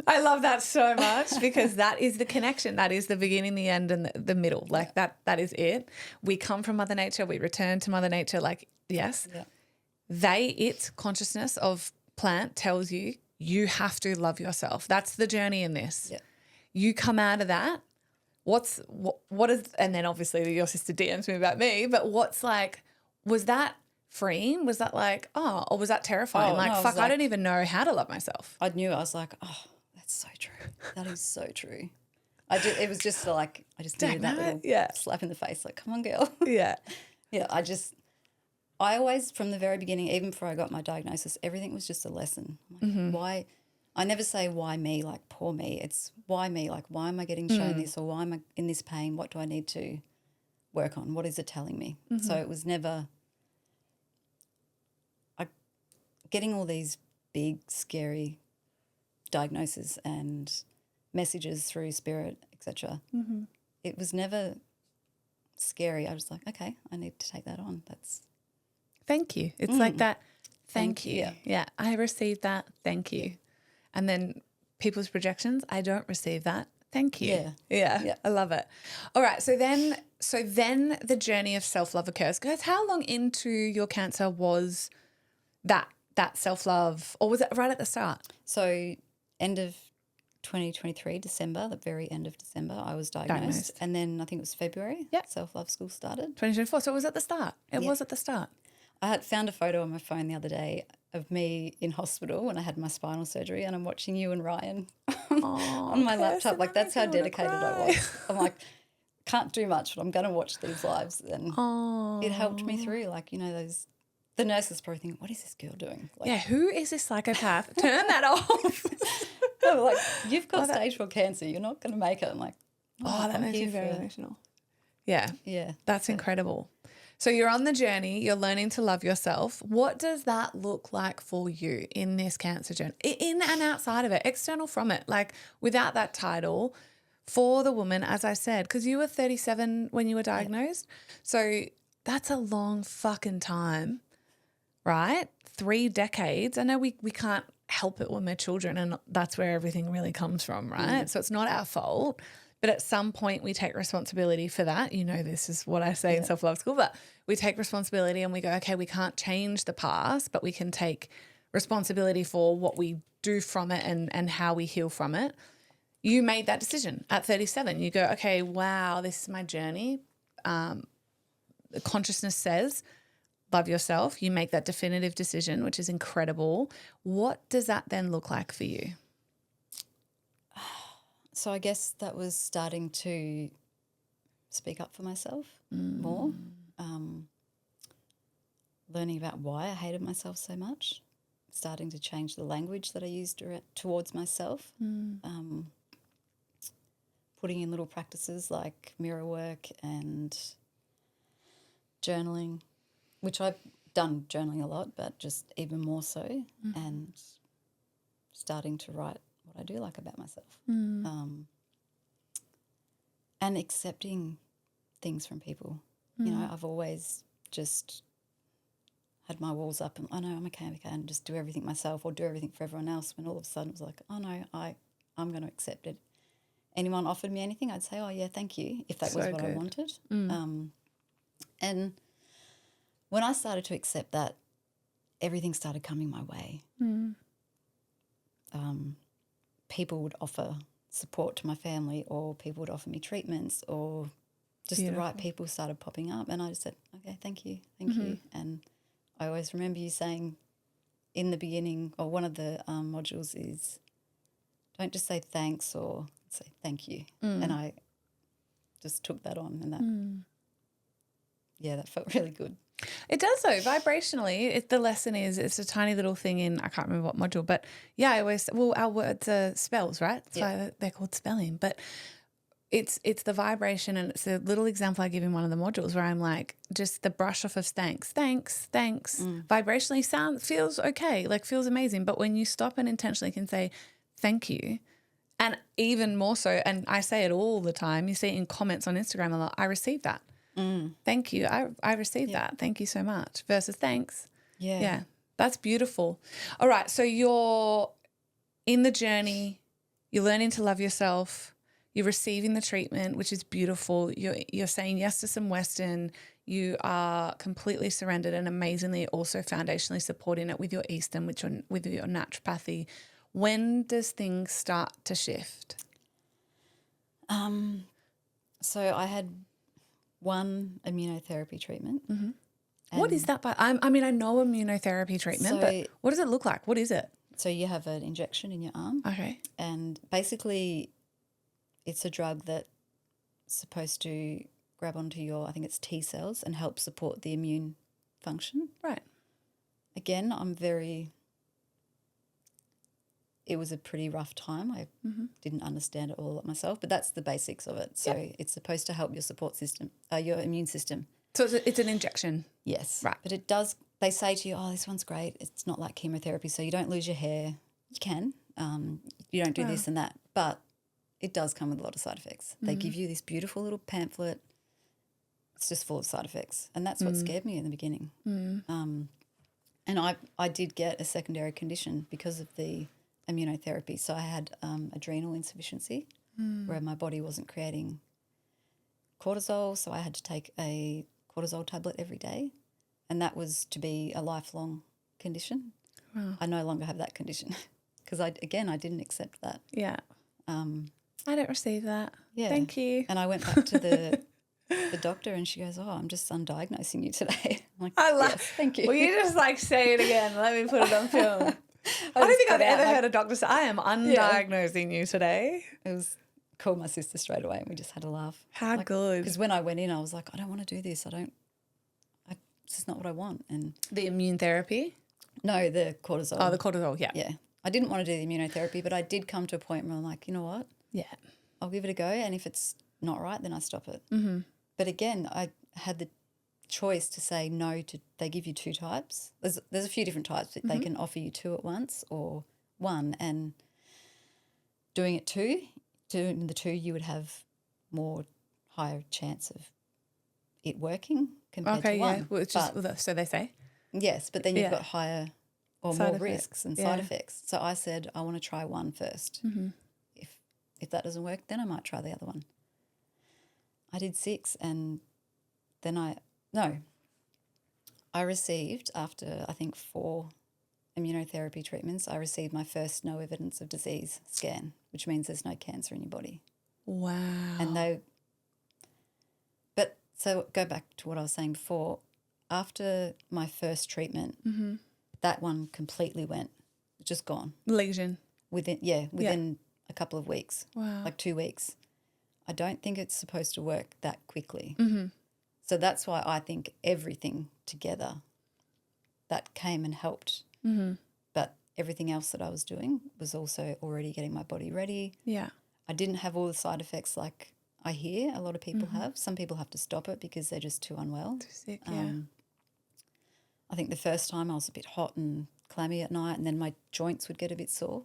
I love that so much because that is the connection. That is the beginning, the end, and the middle. Like that is it. We come from Mother Nature. We return to Mother Nature. Like, yes. Yeah. Its consciousness of plant tells you have to love yourself. That's the journey in this. Yeah. You come out of that. What is, and then obviously your sister DMs me about me, but what's like, was that freeing? Was that like, oh, or was that terrifying? No, fuck, I don't even know how to love myself. I knew. I was like, oh, that's so true. That is so true. It was just like, I just needed that little slap in the face. Like, come on, girl. Yeah. Yeah. I always, from the very beginning, even before I got my diagnosis, everything was just a lesson. Like, why? I never say why me, like poor me. It's why me, like why am I getting shown this, or why am I in this pain? What do I need to work on? What is it telling me? So it was never getting all these big, scary diagnoses and messages through spirit, etc. It was never scary. I was like, okay, I need to take that on. Thank you. It's like that. Thank you. Yeah. I received that. Thank you. And then people's projections, I don't receive that. Thank you. Yeah. I love it. All right. So then the journey of self-love occurs. Guys, how long into your cancer was that self-love, or was it right at the start? So end of 2023, December, the very end of December, I was diagnosed. And then I think it was February, self-love school started. 2024. So it was at the start. It was at the start. I had found a photo on my phone the other day of me in hospital when I had my spinal surgery, and I'm watching you and Ryan on my laptop. Like, that's how dedicated I was. I'm like, can't do much, but I'm going to watch these lives. And it helped me through. Like, the nurses probably think, what is this girl doing? Like, who is this psychopath? Turn that off. They were like, you've got stage 4 cancer. You're not going to make it. I'm like, that makes me very emotional. Yeah. Yeah. That's incredible. So you're on the journey, you're learning to love yourself. What does that look like for you in this cancer journey, in and outside of it, external from it, like without that title for the woman, as I said, because you were 37 when you were diagnosed. So that's a long fucking time, right? 3 decades. I know we can't help it when we're children, and that's where everything really comes from, right? So it's not our fault. But at some point we take responsibility for that. You know, this is what I say in self-love school, but we take responsibility and we go, okay, we can't change the past, but we can take responsibility for what we do from it and how we heal from it. You made that decision at 37. You go, okay, wow, this is my journey. The consciousness says, love yourself. You make that definitive decision, which is incredible. What does that then look like for you? So I guess that was starting to speak up for myself more, learning about why I hated myself so much, starting to change the language that I used towards myself, putting in little practices like mirror work and journaling, which I've done journaling a lot, but just even more so, and starting to write what I do like about myself, and accepting things from people. You know, I've always just had my walls up and, oh no, I'm okay, and just do everything myself or do everything for everyone else, when all of a sudden it was like, oh no, I'm going to accept it. Anyone offered me anything, I'd say, oh yeah, thank you, if that was what I wanted. And when I started to accept that, everything started coming my way. People would offer support to my family, or people would offer me treatments, or just the right people started popping up, and I just said, okay, thank you. And I always remember you saying in the beginning, or one of the modules is, don't just say thanks, or say thank you. And I just took that on, and that, that felt really good. It does though, vibrationally. The lesson is, it's a tiny little thing in, I can't remember what module, but yeah, I always, our words are spells, right? That's why they're called spelling. But it's the vibration, and it's a little example I give in one of the modules where I'm like, just the brush off of thanks. Vibrationally feels okay, like feels amazing. But when you stop and intentionally can say thank you, and even more so, and I say it all the time, you see it in comments on Instagram a lot, I receive that. Thank you. I received that. Thank you so much. Versus thanks. Yeah. That's beautiful. All right. So you're in the journey. You're learning to love yourself. You're receiving the treatment, which is beautiful. You're saying yes to some Western. You are completely surrendered and amazingly also foundationally supporting it with your Eastern, with your naturopathy. When does things start to shift? So I had one immunotherapy treatment. What is that? I know immunotherapy treatment, but what does it look like? What is it? So you have an injection in your arm. Okay. And basically it's a drug that's supposed to grab onto your, I think it's T cells, and help support the immune function. Right. Again, it was a pretty rough time. I didn't understand it all myself, but that's the basics of it. So it's supposed to help your support system, your immune system. So it's an injection? Yes. Right. But it does, they say to you, oh, this one's great. It's not like chemotherapy, so you don't lose your hair. You can. You don't do this and that. But it does come with a lot of side effects. They give you this beautiful little pamphlet. It's just full of side effects. And that's what scared me in the beginning. And I did get a secondary condition because of the immunotherapy. So I had adrenal insufficiency where my body wasn't creating cortisol, so I had to take a cortisol tablet every day, and that was to be a lifelong condition. Wow. I no longer have that condition because I didn't accept that. Yeah. I don't receive that. Yeah. Thank you. And I went back to the doctor, and she goes, oh, I'm just undiagnosing you today. I'm like, I love yes, thank you. Will you just say it again? Let me put it on film. I don't think I've ever heard a doctor say, I am undiagnosing you today. It was, called my sister straight away, and we just had a laugh. How good. Because when I went in, I was like, I don't want to do this. It's just not what I want. And the immune therapy? No, the cortisol. Oh, the cortisol, yeah. Yeah. I didn't want to do the immunotherapy, but I did come to a point where I'm like, you know what? Yeah. I'll give it a go, and if it's not right, then I stop it. Mm-hmm. But again, I had the choice to say no to. They give you 2 types. There's a few different types, but they can offer you 2 at once or 1. And doing the 2, you would have more higher chance of it working compared to 1. Which is, so they say. Yes, but then you've got higher or Side more effects. risks and side effects. So I said I want to try 1 first. If that doesn't work, then I might try the other one. I did 6, and then I received, after I think 4 immunotherapy treatments, I received my first no evidence of disease scan, which means there's no cancer in your body. Wow. And so go back to what I was saying before. After my first treatment, that one completely went, just gone. Lesion. Within a couple of weeks. Wow. Like 2 weeks. I don't think it's supposed to work that quickly. So that's why I think everything together that came and helped. But everything else that I was doing was also already getting my body ready. Yeah. I didn't have all the side effects like I hear a lot of people have. Some people have to stop it because they're just too unwell. Too sick, yeah. I think the first time I was a bit hot and clammy at night, and then my joints would get a bit sore.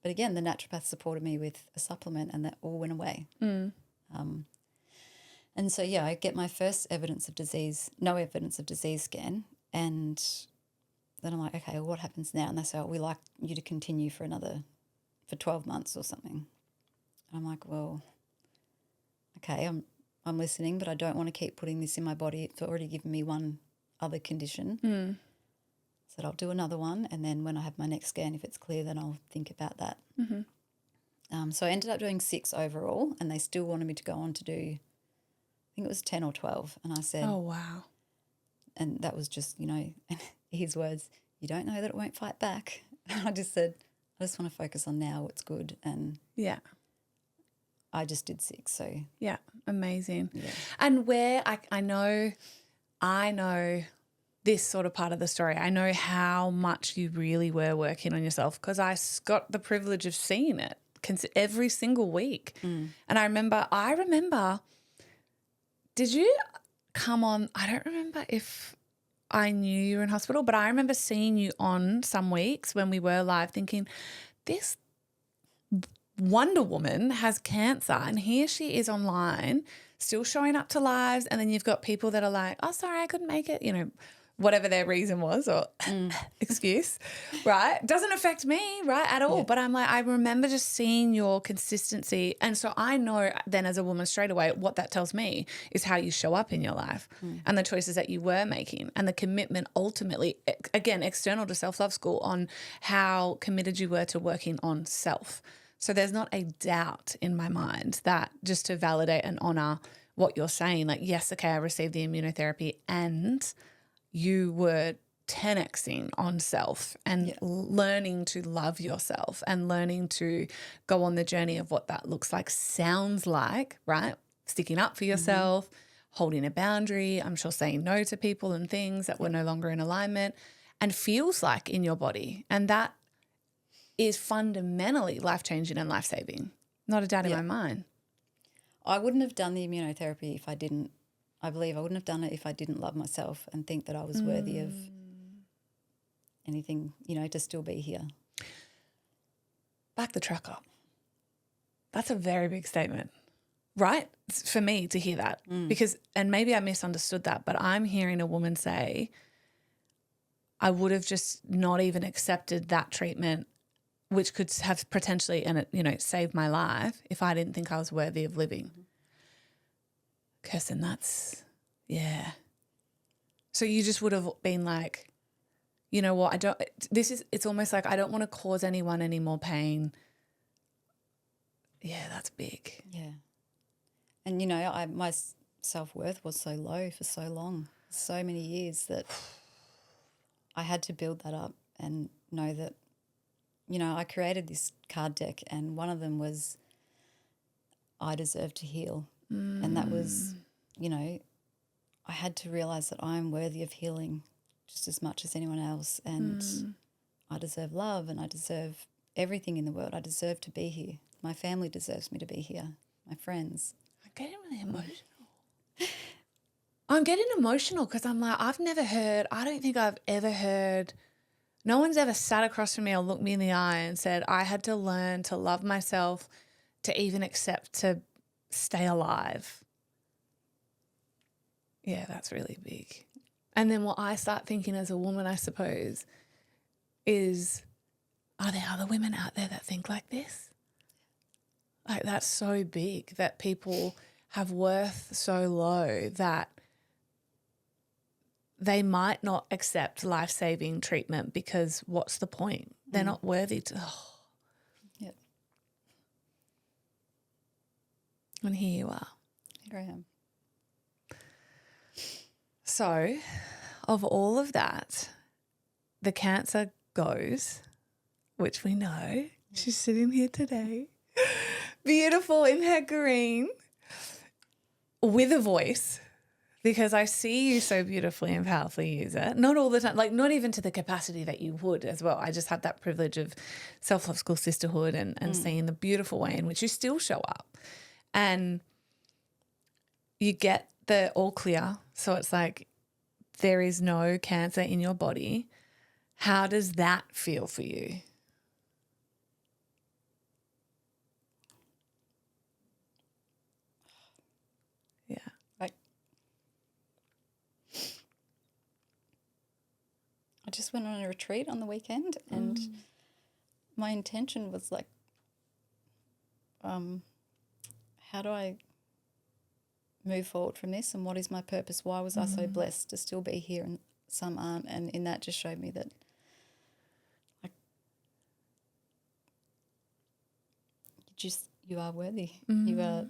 But again, the naturopath supported me with a supplement, and that all went away. And so, I get my first no evidence of disease scan, and then I'm like, okay, well, what happens now? And they say, we like you to continue for 12 months or something. And I'm like, well, okay, I'm listening, but I don't want to keep putting this in my body. It's already given me one other condition. Said I'll do another one, and then when I have my next scan, if it's clear, then I'll think about that. So I ended up doing 6 overall, and they still wanted me to go on to do, I think it was 10 or 12. And I said, oh, wow. And that was just, his words, you don't know that it won't fight back. And I just said, I just want to focus on now what's good. And I just did 6. So yeah, amazing. Yeah. And where I know this sort of part of the story. I know how much you really were working on yourself, because I got the privilege of seeing it every single week. And I remember, did you come on? I don't remember if I knew you were in hospital, but I remember seeing you on some weeks when we were live thinking, this Wonder Woman has cancer, and here she is online still showing up to lives, and then you've got people that are like, oh, sorry, I couldn't make it, whatever their reason was or excuse, right? Doesn't affect me, right, at all. Yeah. But I'm like, I remember just seeing your consistency. And so I know then as a woman straight away what that tells me is how you show up in your life and the choices that you were making and the commitment ultimately, again, external to self-love school, on how committed you were to working on self. So there's not a doubt in my mind that, just to validate and honour what you're saying, like, yes, okay, I received the immunotherapy and you were 10xing on self and learning to love yourself and learning to go on the journey of what that looks like, sounds like, right? Sticking up for yourself, holding a boundary, I'm sure saying no to people and things that were no longer in alignment, and feels like in your body. And that is fundamentally life-changing and life-saving. Not a doubt in my mind. I wouldn't have done the immunotherapy if I didn't. I believe I wouldn't have done it if I didn't love myself and think that I was worthy of anything, to still be here. Back the truck up. That's a very big statement, right? For me to hear that because, and maybe I misunderstood that, but I'm hearing a woman say, I would have just not even accepted that treatment, which could have potentially, and it, saved my life if I didn't think I was worthy of living. Kirsten, yeah. So you just would have been like, you know what, it's almost like I don't want to cause anyone any more pain. Yeah, that's big. Yeah. And, my self-worth was so low for so long, so many years, that I had to build that up and know that, I created this card deck, and one of them was I deserve to heal. And that was, I had to realise that I'm worthy of healing just as much as anyone else, and I deserve love, and I deserve everything in the world. I deserve to be here. My family deserves me to be here, my friends. I'm getting really emotional. I'm getting emotional because I'm like, I don't think I've ever heard, no one's ever sat across from me or looked me in the eye and said, I had to learn to love myself to even accept to stay alive. Yeah, that's really big. And then what I start thinking as a woman, I suppose, is, are there other women out there that think like this? Like, that's so big that people have worth so low that they might not accept life-saving treatment because what's the point? They're not worthy to. Oh. Yep. And here you are. Here I am. So, of all of that, the cancer goes, which we know. She's sitting here today, beautiful in her green, with a voice, because I see you so beautifully and powerfully use it. Not all the time, like not even to the capacity that you would as well. I just had that privilege of self-love school sisterhood and seeing the beautiful way in which you still show up. And you get the all clear. So it's like there is no cancer in your body. How does that feel for you? Yeah. I just went on a retreat on the weekend, and my intention was like, how do I move forward from this, and what is my purpose? Why was I so blessed to still be here and some aren't? And in that just showed me that, like, you are worthy. You are,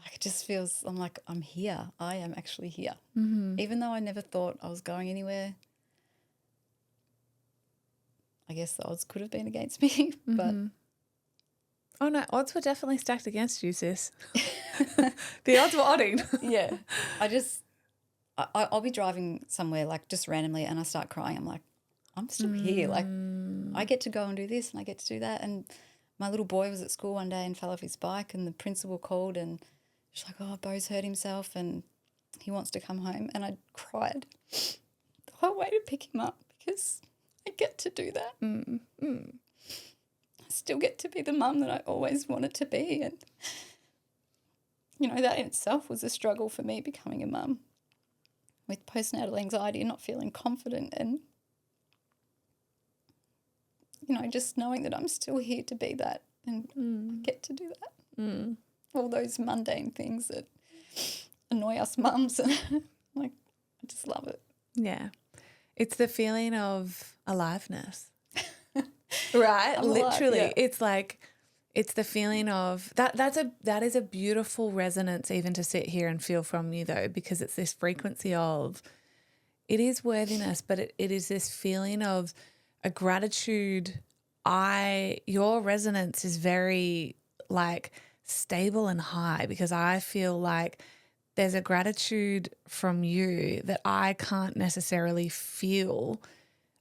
like, it just feels, I'm like, I'm here. I am actually here. Even though I never thought I was going anywhere. I guess the odds could have been against me, but. Oh, no, odds were definitely stacked against you, sis. The odds were odding. Yeah. I'll be driving somewhere, like, just randomly, and I start crying. I'm like, I'm still here. Like, I get to go and do this and I get to do that. And my little boy was at school one day and fell off his bike, and the principal called and she's like, oh, Bo's hurt himself and he wants to come home. And I cried the whole way to pick him up because I get to do that. I still get to be the mum that I always wanted to be. And, you know, that in itself was a struggle for me, becoming a mum with postnatal anxiety and not feeling confident, and, you know, just knowing that I'm still here to be that and I get to do that. All those mundane things that annoy us mums. Like, I just love it. Yeah. It's the feeling of aliveness. Right? I'm alive, Literally. yeah. It's like, it's the feeling of that is a beautiful resonance even to sit here and feel from you, though, because it's this frequency of, it is worthiness, but it is this feeling of a gratitude. Your resonance is very, like, stable and high, because I feel like there's a gratitude from you that I can't necessarily feel.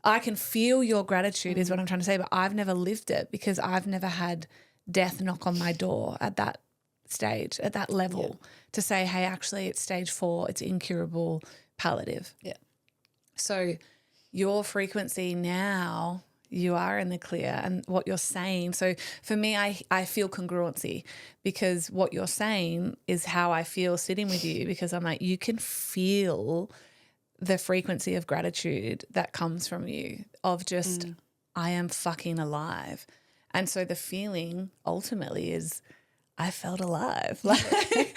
I can feel your gratitude is what I'm trying to say, but I've never lived it because I've never had death knock on my door at that stage, at that level, to say, hey, actually it's stage 4, it's incurable, palliative. Yeah. So your frequency now, you are in the clear, and what you're saying. So for me, I feel congruency, because what you're saying is how I feel sitting with you, because I'm like, you can feel the frequency of gratitude that comes from you, of just, I am fucking alive. And so the feeling ultimately is, I felt alive. Like,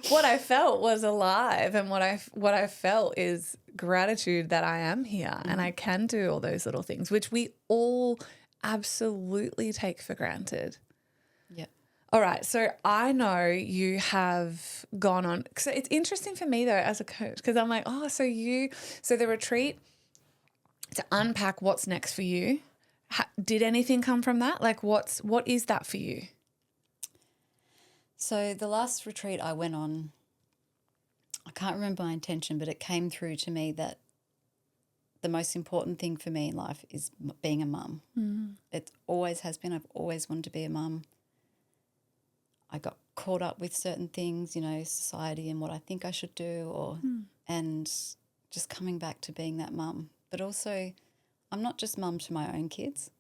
what I felt was alive, and what I felt is gratitude that I am here and I can do all those little things, which we all absolutely take for granted. Yeah. All right, so I know you have gone on. So it's interesting for me, though, as a coach, because I'm like, oh, so the retreat, to unpack what's next for you. Did anything come from that? Like, what is that for you? So the last retreat I went on, I can't remember my intention, but it came through to me that the most important thing for me in life is being a mum. It always has been. I've always wanted to be a mum. I got caught up with certain things, you know, society and what I think I should do, or and just coming back to being that mum. But also, I'm not just mum to my own kids.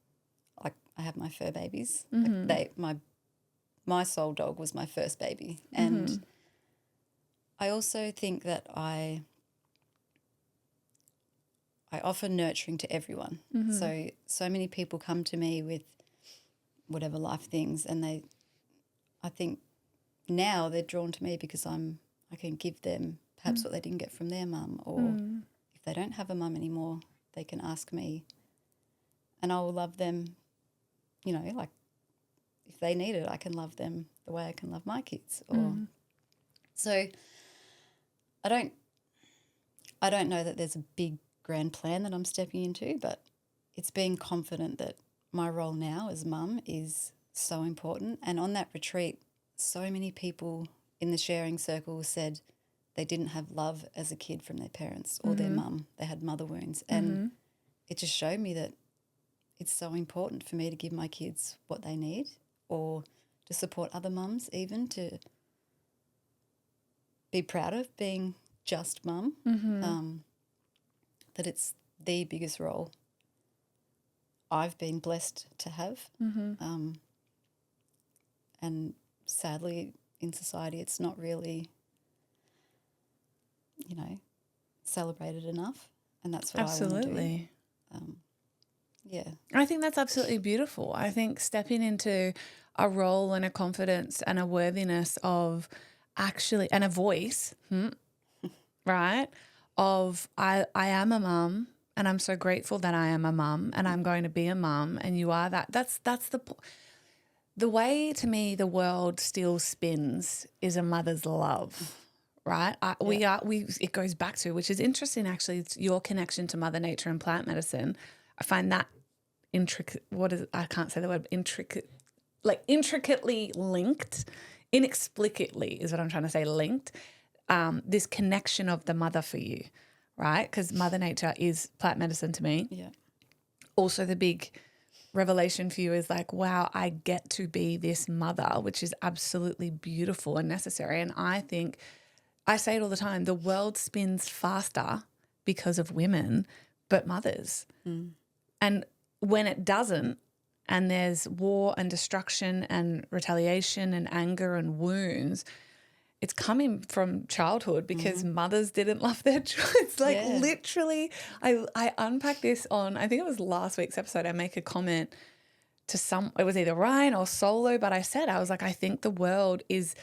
Like, I have my fur babies. Like my soul dog was my first baby, and I also think that I offer nurturing to everyone. So many people come to me with whatever life things, and I think now they're drawn to me because I can give them perhaps what they didn't get from their mum, or if they don't have a mum anymore, they can ask me, and I will love them, you know, like if they need it, I can love them the way I can love my kids. Or so I don't know that there's a big grand plan that I'm stepping into, but it's being confident that my role now as mum is so important. And on that retreat, so many people in the sharing circle said they didn't have love as a kid from their parents or their mum. They had mother wounds. And it just showed me that it's so important for me to give my kids what they need, or to support other mums, even to be proud of being just mum, that it's the biggest role I've been blessed to have. And sadly, in society, it's not really, you know, celebrated enough. And that's what I want to do. Yeah. I think that's absolutely beautiful. I think stepping into a role and a confidence and a worthiness of actually, and a voice, right, of I am a mum, and I'm so grateful that I am a mum, and I'm going to be a mum, and you are that. That's the way, to me, the world still spins is a mother's love, right? It goes back to, which is interesting actually, it's your connection to Mother Nature and plant medicine. I find that I can't say the word intricately linked, inexplicably is what I'm trying to say, linked, this connection of the mother for you, right? Because Mother Nature is plant medicine to me. Yeah. Also, the big revelation for you is like, wow, I get to be this mother, which is absolutely beautiful and necessary. And I think, I say it all the time, the world spins faster because of women, but mothers. And when it doesn't, and there's war and destruction and retaliation and anger and wounds, it's coming from childhood because mothers didn't love their children. It's like literally, I unpack this on, I think it was last week's episode, I make a comment to it was either Ryan or Solo, but I was like, I think the world is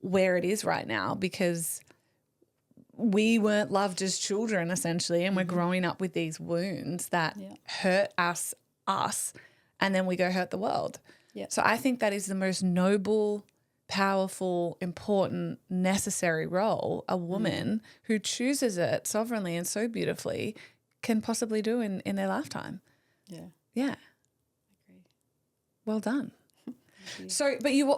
where it is right now because we weren't loved as children essentially, and we're growing up with these wounds that hurt us, and then we go hurt the world. Yeah. So I think that is the most noble, powerful, important, necessary role a woman who chooses it sovereignly and so beautifully can possibly do in their lifetime. Yeah. Yeah. Agree. Well done. So, but you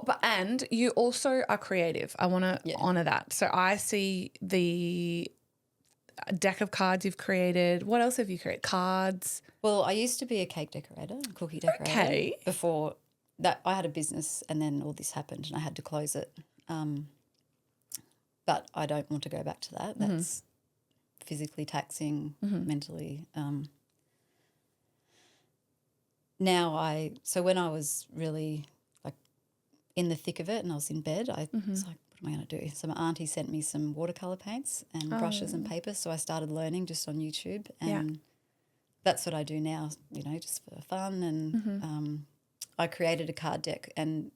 also are creative. I want to honor that. So I see the deck of cards you've created. What else have you created? Cards. Well, I used to be a cake decorator, a cookie decorator. Okay. Before that, I had a business, and then all this happened, and I had to close it. But I don't want to go back to that. That's physically taxing, mentally. So when I was really in the thick of it and I was in bed, I was like, what am I going to do? So my auntie sent me some watercolour paints and brushes and paper, so I started learning just on YouTube, and that's what I do now, you know, just for fun. And I created a card deck, and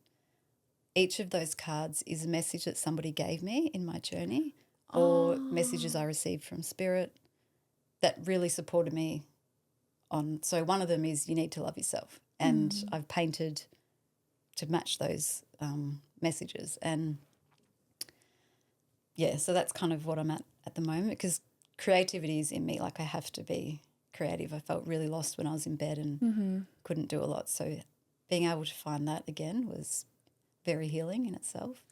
each of those cards is a message that somebody gave me in my journey or messages I received from Spirit that really supported me on. So one of them is you need to love yourself, and I've painted to match those messages. And so that's kind of what I'm at the moment, because creativity is in me. Like, I have to be creative. I felt really lost when I was in bed and couldn't do a lot. So being able to find that again was very healing in itself.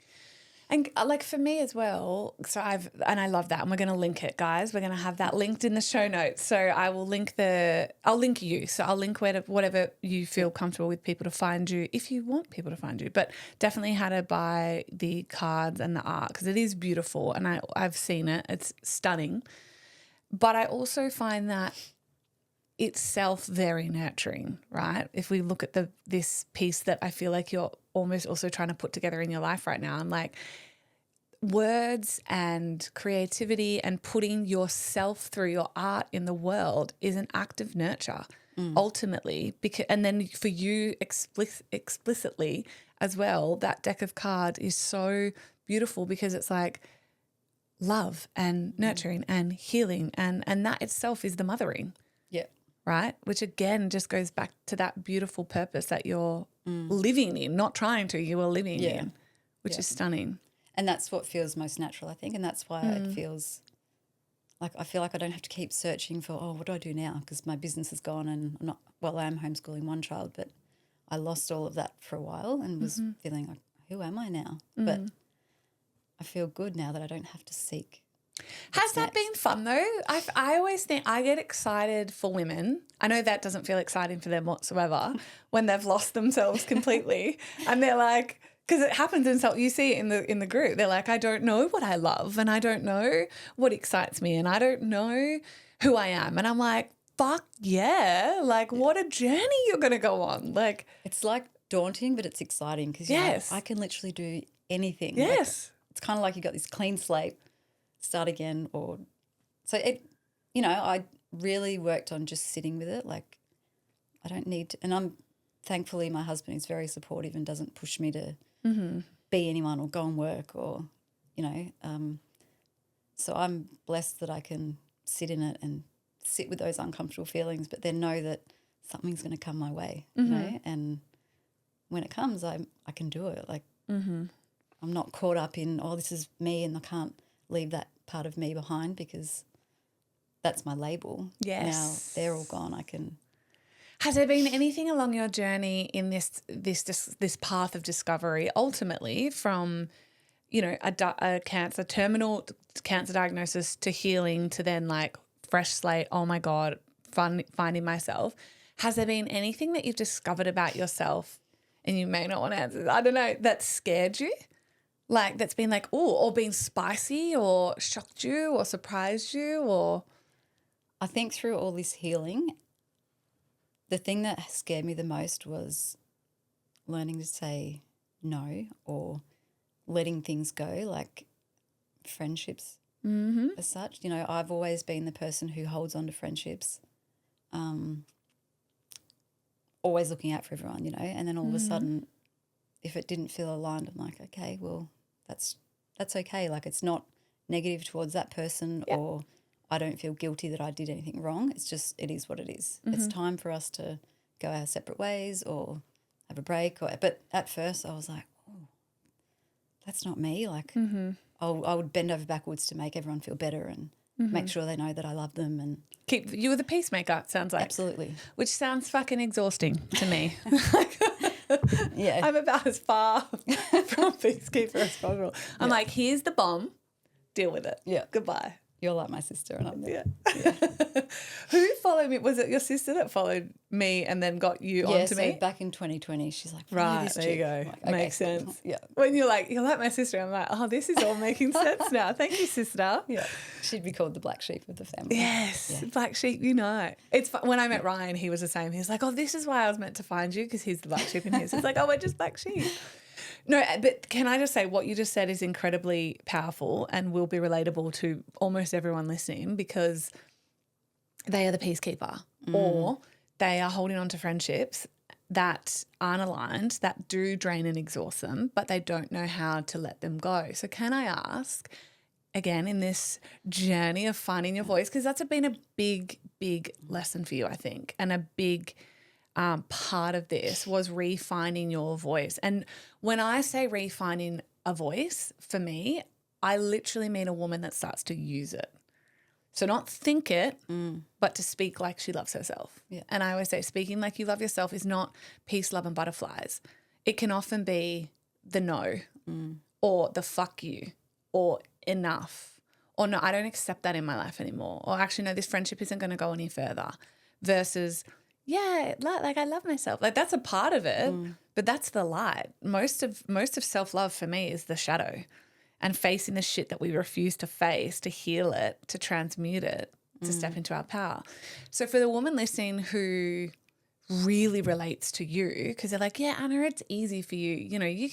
And like for me as well, I love that. And we're going to link it, guys. We're going to have that linked in the show notes. So I'll link you. So I'll link whatever you feel comfortable with people to find you, if you want people to find you. But definitely how to buy the cards and the art, because it is beautiful. And I've seen it. It's stunning. But I also find that itself very nurturing, right? If we look at this piece that I feel like you're almost also trying to put together in your life right now, and like words and creativity and putting yourself through your art in the world is an act of nurture ultimately, and then for you explicitly as well, that deck of cards is so beautiful because it's like love and nurturing and healing, and that itself is the mothering. Yeah. Right? Which again just goes back to that beautiful purpose that you're living in, not trying to, you are living in, which is stunning. And that's what feels most natural, I think. And that's why it feels like I feel like I don't have to keep searching for, what do I do now? Because my business is gone and I am homeschooling one child, but I lost all of that for a while and was feeling like, who am I now? But I feel good now that I don't have to seek. Has that been fun though? I always think I get excited for women. I know that doesn't feel exciting for them whatsoever when they've lost themselves completely, and they're like, because it happens you see it in the group. They're like, I don't know what I love, and I don't know what excites me, and I don't know who I am, and I'm like, fuck yeah! Like, what a journey you're gonna go on. Like, it's like daunting, but it's exciting because I can literally do anything. Yes, like, it's kind of like you got this clean slate. Start again, I really worked on just sitting with it. Like, I don't need to, and thankfully my husband is very supportive and doesn't push me to be anyone or go and work or, so I'm blessed that I can sit in it and sit with those uncomfortable feelings, but then know that something's going to come my way, and when it comes, I can do it. Like, I'm not caught up in, this is me and I can't leave that part of me behind because that's my label. Yes. Now they're all gone. I can. Has there been anything along your journey in this path of discovery, ultimately from, a terminal cancer diagnosis to healing to then like fresh slate, oh my God, finding myself. Has there been anything that you've discovered about yourself, and you may not want to answer, I don't know, that scared you? Like that's been like, or been spicy or shocked you or surprised you or? I think through all this healing, the thing that scared me the most was learning to say no or letting things go, like friendships as such. I've always been the person who holds on to friendships, always looking out for everyone, and then all of a sudden if it didn't feel aligned, I'm like, okay, well, that's okay. Like it's not negative towards that person or I don't feel guilty that I did anything wrong. It's just it is what it is. It's time for us to go our separate ways or have a break. But at first I was like, that's not me. Like I would bend over backwards to make everyone feel better and make sure they know that I love them. And you were the peacemaker, it sounds like. Absolutely. Which sounds fucking exhausting to me. Yeah. I'm about as far from peacekeeper as possible. I'm like, here's the bomb, deal with it. Yeah. Goodbye. You're like my sister and I'm there. Yeah. Who followed me? Was it your sister that followed me and then got you onto me? Yeah, back in 2020, she's like, right, there you go. Like, makes sense. Yeah. When you're like my sister, I'm like, this is all making sense now. Thank you, sister. Yeah. She'd be called the black sheep of the family. Yes, black sheep, It's when I met Ryan, he was the same. He was like, this is why I was meant to find you because he's the black sheep in his. It's like, we're just black sheep. No, but can I just say what you just said is incredibly powerful and will be relatable to almost everyone listening because they are the peacekeeper or they are holding on to friendships that aren't aligned, that do drain and exhaust them, but they don't know how to let them go. So can I ask, again, in this journey of finding your voice, because that's been a big, big lesson for you, I think, and a big part of this was refinding your voice. And when I say refinding a voice, for me, I literally mean a woman that starts to use it. So not think it, but to speak like she loves herself. Yeah. And I always say speaking like you love yourself is not peace, love and butterflies. It can often be the no or the fuck you, or enough, or no, I don't accept that in my life anymore, or actually, no, this friendship isn't going to go any further, versus, yeah, like I love myself. Like that's a part of it, but that's the light. Most of self-love for me is the shadow, and facing the shit that we refuse to face, to heal it, to transmute it, to step into our power. So for the woman listening who really relates to you, because they're like, yeah, Anna, it's easy for you. You know, you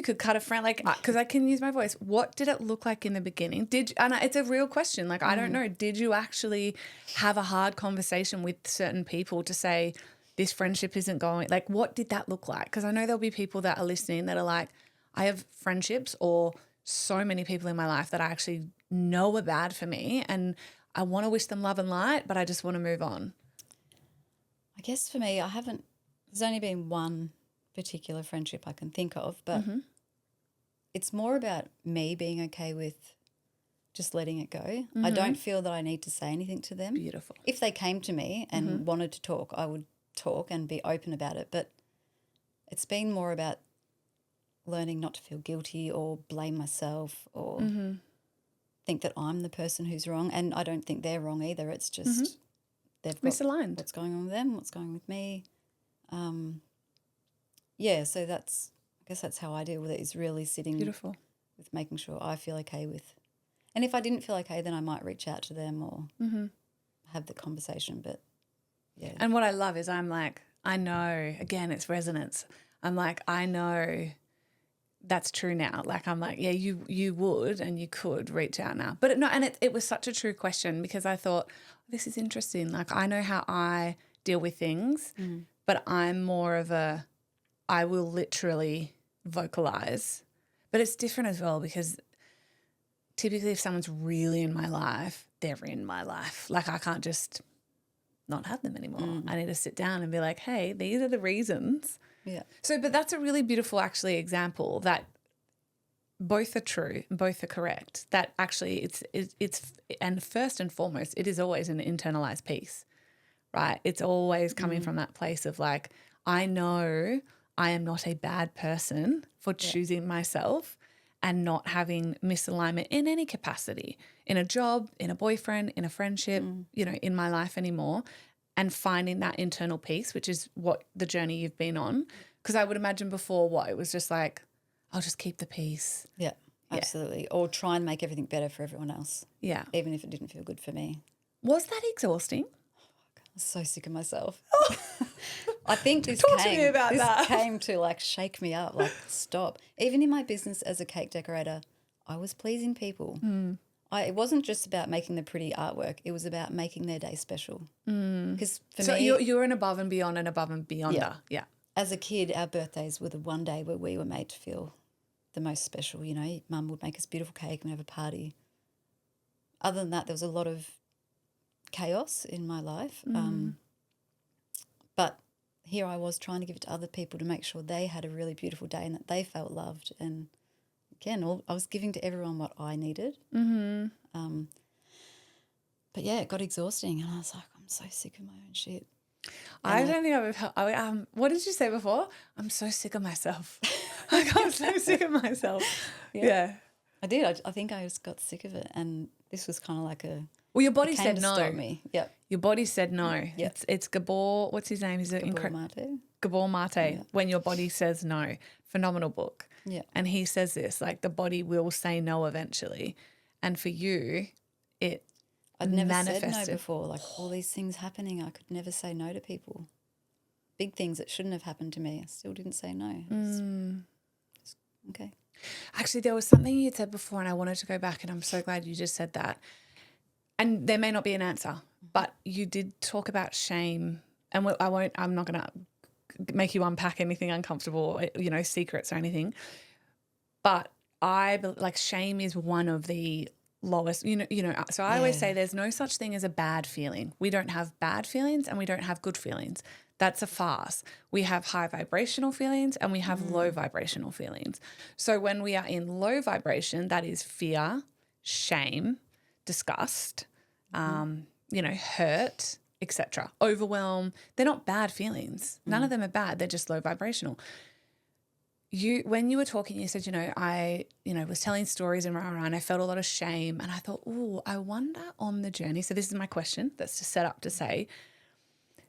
could cut a friend, like, because I can use my voice. What did it look like in the beginning? And it's a real question. Like, I don't know. Did you actually have a hard conversation with certain people to say this friendship isn't going? Like, what did that look like? Because I know there'll be people that are listening that are like, I have friendships or so many people in my life that I actually know are bad for me, and I want to wish them love and light, but I just want to move on. I guess for me, there's only been one particular friendship I can think of, but it's more about me being okay with just letting it go. I don't feel that I need to say anything to them. Beautiful. If they came to me and wanted to talk, I would talk and be open about it, but it's been more about learning not to feel guilty or blame myself or think that I'm the person who's wrong, and I don't think they're wrong either. It's just they've got Misaligned. what's going on with them, what's going on with me. So I guess that's how I deal with it, is really sitting Beautiful. with making sure I feel okay with. And if I didn't feel okay, then I might reach out to them or have the conversation. But yeah. And what I love is I'm like, I know, again, it's resonance. I'm like, I know that's true now. Like, I'm like, yeah, you would and you could reach out now. But it was such a true question, because I thought, this is interesting. Like, I know how I deal with things, but I'm more of I will literally vocalize. But it's different as well, because typically if someone's really in my life, they're in my life. Like, I can't just not have them anymore. I need to sit down and be like, hey, these are the reasons. Yeah. So, but that's a really beautiful actually example that both are true and both are correct. That actually it's and first and foremost, it is always an internalized piece, right? It's always coming from that place of like, I know I am not a bad person for choosing myself and not having misalignment in any capacity, in a job, in a boyfriend, in a friendship, you know, in my life anymore, and finding that internal peace, which is what the journey you've been on. Because I would imagine before it was just like, I'll just keep the peace. Yeah, absolutely. Or try and make everything better for everyone else. Yeah. Even if it didn't feel good for me. Was that exhausting? I'm so sick of myself. I think this came to like shake me up, like stop. Even in my business as a cake decorator, I was pleasing people. It wasn't just about making the pretty artwork. It was about making their day special. Because for me, you're an above and beyonder. Yeah. As a kid, our birthdays were the one day where we were made to feel the most special. You know, Mum would make us beautiful cake and have a party. Other than that, there was a lot of chaos in my life. But here I was trying to give it to other people to make sure they had a really beautiful day and that they felt loved. And again, I was giving to everyone what I needed. But yeah, it got exhausting, and I was like, I'm so sick of my own shit. I don't think I've ever what did you say before? I'm so sick of myself. Like, I'm so sick of myself. Yeah. I did. I think I just got sick of it, and this was kind of like well, your body said no. Stop me. Yep. Your body said no. Yep. It's Gabor. What's his name? Is it Gabor Mate? Yeah. When your body says no. Phenomenal book. Yeah. And he says this, like, the body will say no eventually. And for you, I'd never said no before. Like, all these things happening, I could never say no to people. Big things that shouldn't have happened to me, I still didn't say no. Okay. Actually, there was something you said before, and I wanted to go back, and I'm so glad you just said that. And there may not be an answer, but you did talk about shame, and I'm not going to make you unpack anything uncomfortable, you know, secrets or anything. But shame is one of the lowest, you know. So I always say there's no such thing as a bad feeling. We don't have bad feelings and we don't have good feelings. That's a farce. We have high vibrational feelings and we have low vibrational feelings. So when we are in low vibration, that is fear, shame, disgust, hurt, etc. Overwhelm. They're not bad feelings. None of them are bad. They're just low vibrational. when you were talking, you said, I was telling stories and I felt a lot of shame, and I thought, I wonder on the journey. So this is my question that's just set up to say,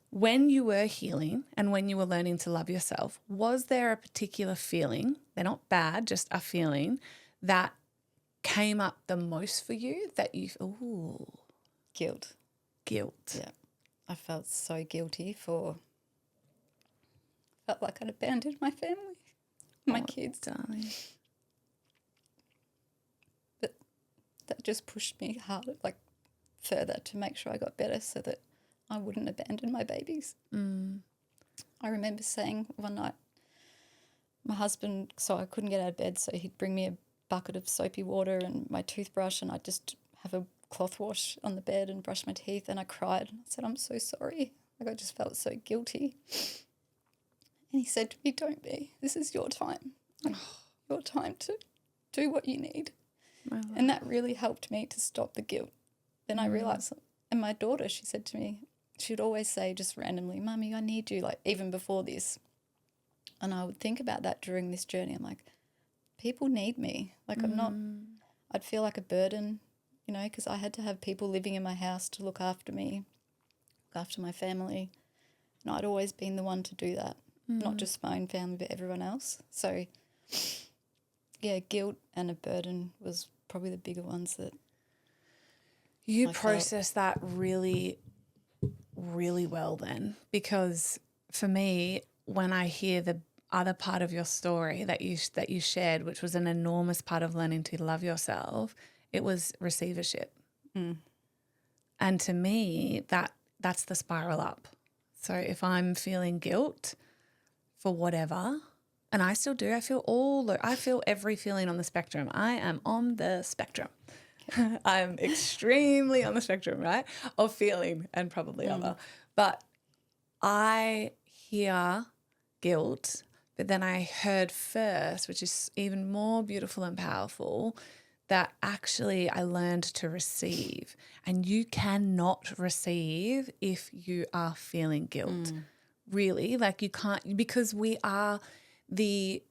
when you were healing and when you were learning to love yourself, was there a particular feeling, they're not bad, just a feeling that came up the most for you that you, Guilt. Yeah. I felt so guilty felt like I'd abandoned my family, my kids. Darling. But that just pushed me harder, like further, to make sure I got better so that I wouldn't abandon my babies. I remember saying one night, my husband, so I couldn't get out of bed, so he'd bring me a bucket of soapy water and my toothbrush, and I'd just have a cloth wash on the bed and brush my teeth, and I cried. I said, I'm so sorry. Like, I just felt so guilty. And he said to me, don't be. This is your time. Like, your time to do what you need. And that really helped me to stop the guilt. Then I realised, and my daughter, she said to me, she'd always say just randomly, Mummy, I need you, like even before this. And I would think about that during this journey. I'm like, people need me. Like I'd feel like a burden, because I had to have people living in my house to look after me, look after my family. And I'd always been the one to do that, not just my own family, but everyone else. So, yeah, guilt and a burden was probably the bigger ones that you process that really, really well then, because for me, when I hear the other part of your story that you shared, which was an enormous part of learning to love yourself, it was receivership. And to me, that's the spiral up. So if I'm feeling guilt for whatever, and I still do, I feel every feeling on the spectrum. I am on the spectrum. I'm extremely on the spectrum, right, of feeling and probably other. But I hear guilt, but then I heard first, which is even more beautiful and powerful, that actually I learned to receive. And you cannot receive if you are feeling guilt. Really, like you can't, because we are the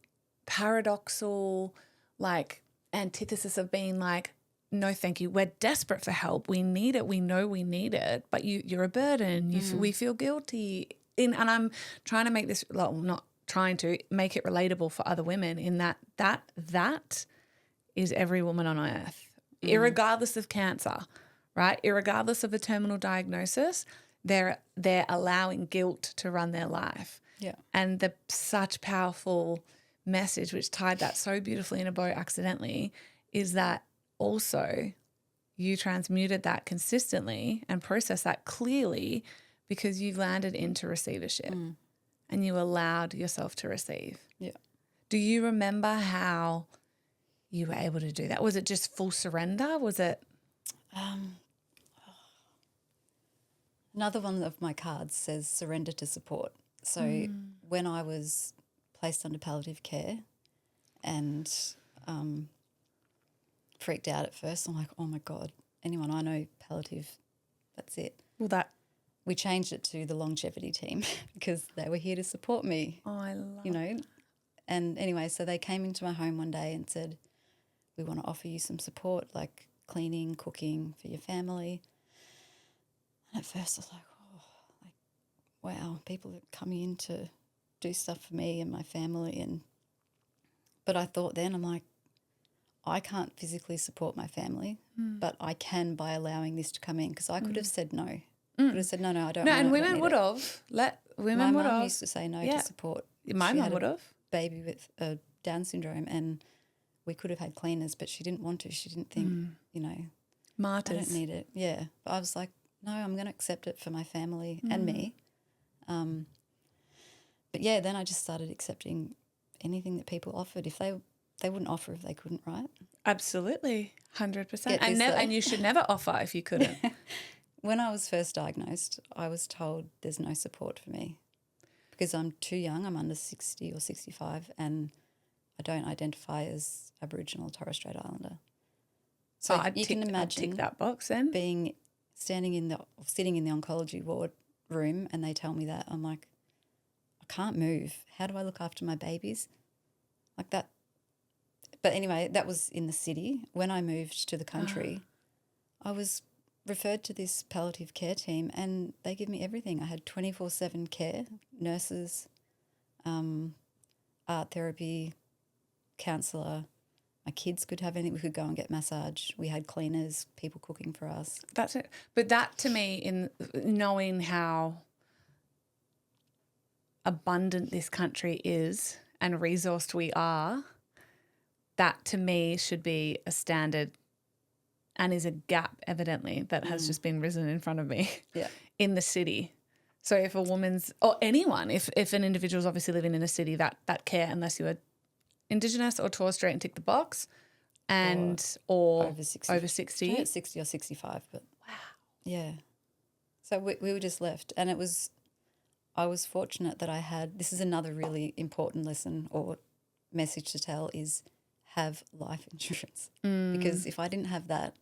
paradoxal, like, antithesis of being like, no, thank you. We're desperate for help. We need it. We know we need it, but you're a burden. We feel guilty. And I'm trying to make this, well, not trying to make it relatable for other women in that is every woman on earth, irregardless of cancer, right? Irregardless of a terminal diagnosis, they're allowing guilt to run their life. Yeah. And the such powerful message, which tied that so beautifully in a bow accidentally, is that also you transmuted that consistently and processed that clearly because you landed into receivership and you allowed yourself to receive. Yeah. Do you remember how you were able to do that? Was it just full surrender? Was it? Another one of my cards says surrender to support. So when I was placed under palliative care and freaked out at first, I'm like, oh my God, anyone I know palliative, that's it. Well, we changed it to the longevity team because they were here to support me. Oh, I love And anyway, so they came into my home one day and said, we want to offer you some support, like cleaning, cooking for your family. And at first I was like, wow, people are coming in to do stuff for me and my family. But I thought then, I'm like, I can't physically support my family, but I can by allowing this to come in, because I could have said no. I could have said, no, I don't want it. No, and women would have. My mum used to say no to support. My mum would have. Baby with Down syndrome, and we could have had cleaners, but she didn't want to. She didn't think, Martyrs. I don't need it. Yeah. But I was like, no, I'm going to accept it for my family and me. But yeah, then I just started accepting anything that people offered. If they wouldn't offer if they couldn't, right? Absolutely, 100%. And you should never offer if you couldn't. When I was first diagnosed, I was told there's no support for me because I'm too young. I'm under 60 or 65 and I don't identify as Aboriginal or Torres Strait Islander. So you can imagine I'd tick that box then. Sitting in the oncology ward room and they tell me that, I'm like, I can't move. How do I look after my babies? like that. But anyway, that was in the city. When I moved to the country, I was referred to this palliative care team and they give me everything. I had 24/7 care, nurses, art therapy, counsellor. My kids could have anything. We could go and get massage. We had cleaners, people cooking for us. That's it. But that to me, in knowing how abundant this country is and resourced we are, that to me should be a standard and is a gap evidently that has just been risen in front of me in the city. So if a woman's, or anyone, if an individual's obviously living in a city, that care, unless you are Indigenous or Torres Strait and tick the box, and or over 60. Over 60. At 60 or 65, but wow. Yeah. So we were just left, and I was fortunate that I had, this is another really important lesson or message to tell, is have life insurance. Because if I didn't have that,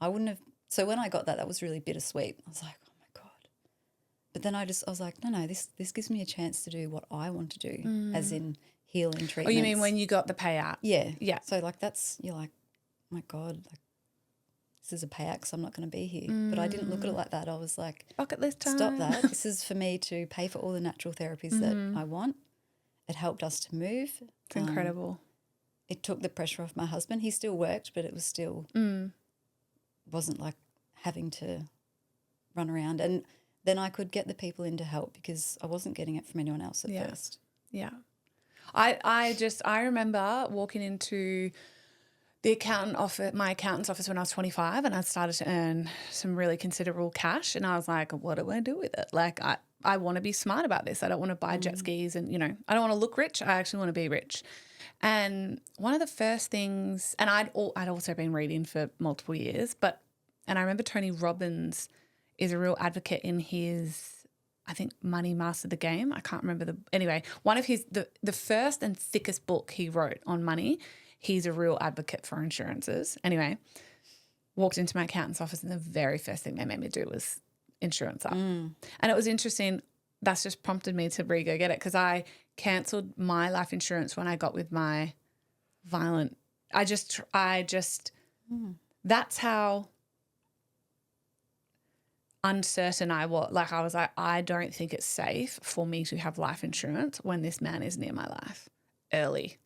I wouldn't have. So when I got that, that was really bittersweet. I was like, oh my God. But then I was like, no, this gives me a chance to do what I want to do, as in healing treatments. Oh, you mean when you got the payout? Yeah. Yeah. So like you're like, oh my God, like this is a payout because I'm not going to be here. But I didn't look at it like that. I was like, bucket list time. Stop that. This is for me to pay for all the natural therapies that I want. It helped us to move. It's incredible. It took the pressure off my husband. He still worked, but it was still wasn't like having to run around. And then I could get the people in to help because I wasn't getting it from anyone else at first. Yeah. I remember walking into my accountant's office when I was 25, and I started to earn some really considerable cash, and I was like, what do I do with it? Like I want to be smart about this. I don't want to buy jet skis and, I don't want to look rich. I actually want to be rich. And one of the first things, and I'd also been reading for multiple years, and I remember Tony Robbins is a real advocate in his, I think, Money Master the Game. I can't remember anyway, one of his, the first and thickest book he wrote on money, he's a real advocate for insurances. Anyway, walked into my accountant's office and the very first thing they made me do was insurance up. And it was interesting. That's just prompted me to go get it because I cancelled my life insurance when I got with my violent. That's how uncertain I was. Like I was like, I don't think it's safe for me to have life insurance when this man is near my life early.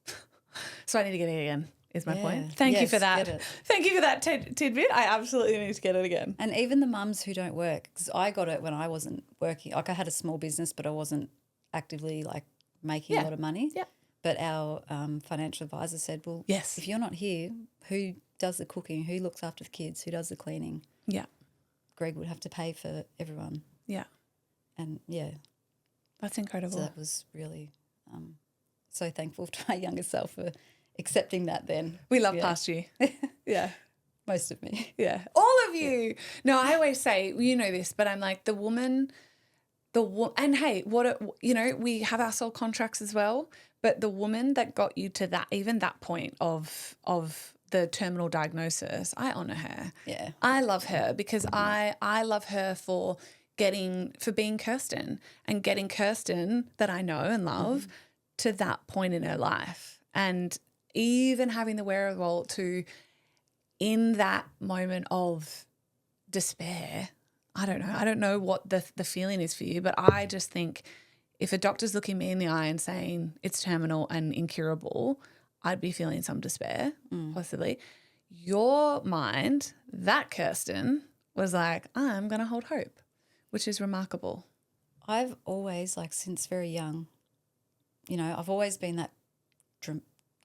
So I need to get it again. Is my point. Thank you for that. Thank you for that tidbit. I absolutely need to get it again. And even the mums who don't work, because I got it when I wasn't working. Like I had a small business, but I wasn't actively like making a lot of money. Yeah. But our financial advisor said, well, if you're not here, who does the cooking? Who looks after the kids? Who does the cleaning? Yeah. Greg would have to pay for everyone. Yeah. And that's incredible. So that was really so thankful to my younger self for accepting that then. We love past you. Yeah. Most of me. Yeah. All of you. Yeah. No, I always say, you know this, but I'm like the woman, and hey, we have our soul contracts as well, but the woman that got you to that, even that point of the terminal diagnosis, I honor her. Yeah. I love her because I love her for being Kirsten and getting Kirsten that I know and love to that point in her life. And even having the wherewithal to, in that moment of despair, I don't know what the feeling is for you, but I just think if a doctor's looking me in the eye and saying it's terminal and incurable, I'd be feeling some despair, possibly. Your mind, that Kirsten, was like, I'm going to hold hope, which is remarkable. I've always, since very young, I've always been that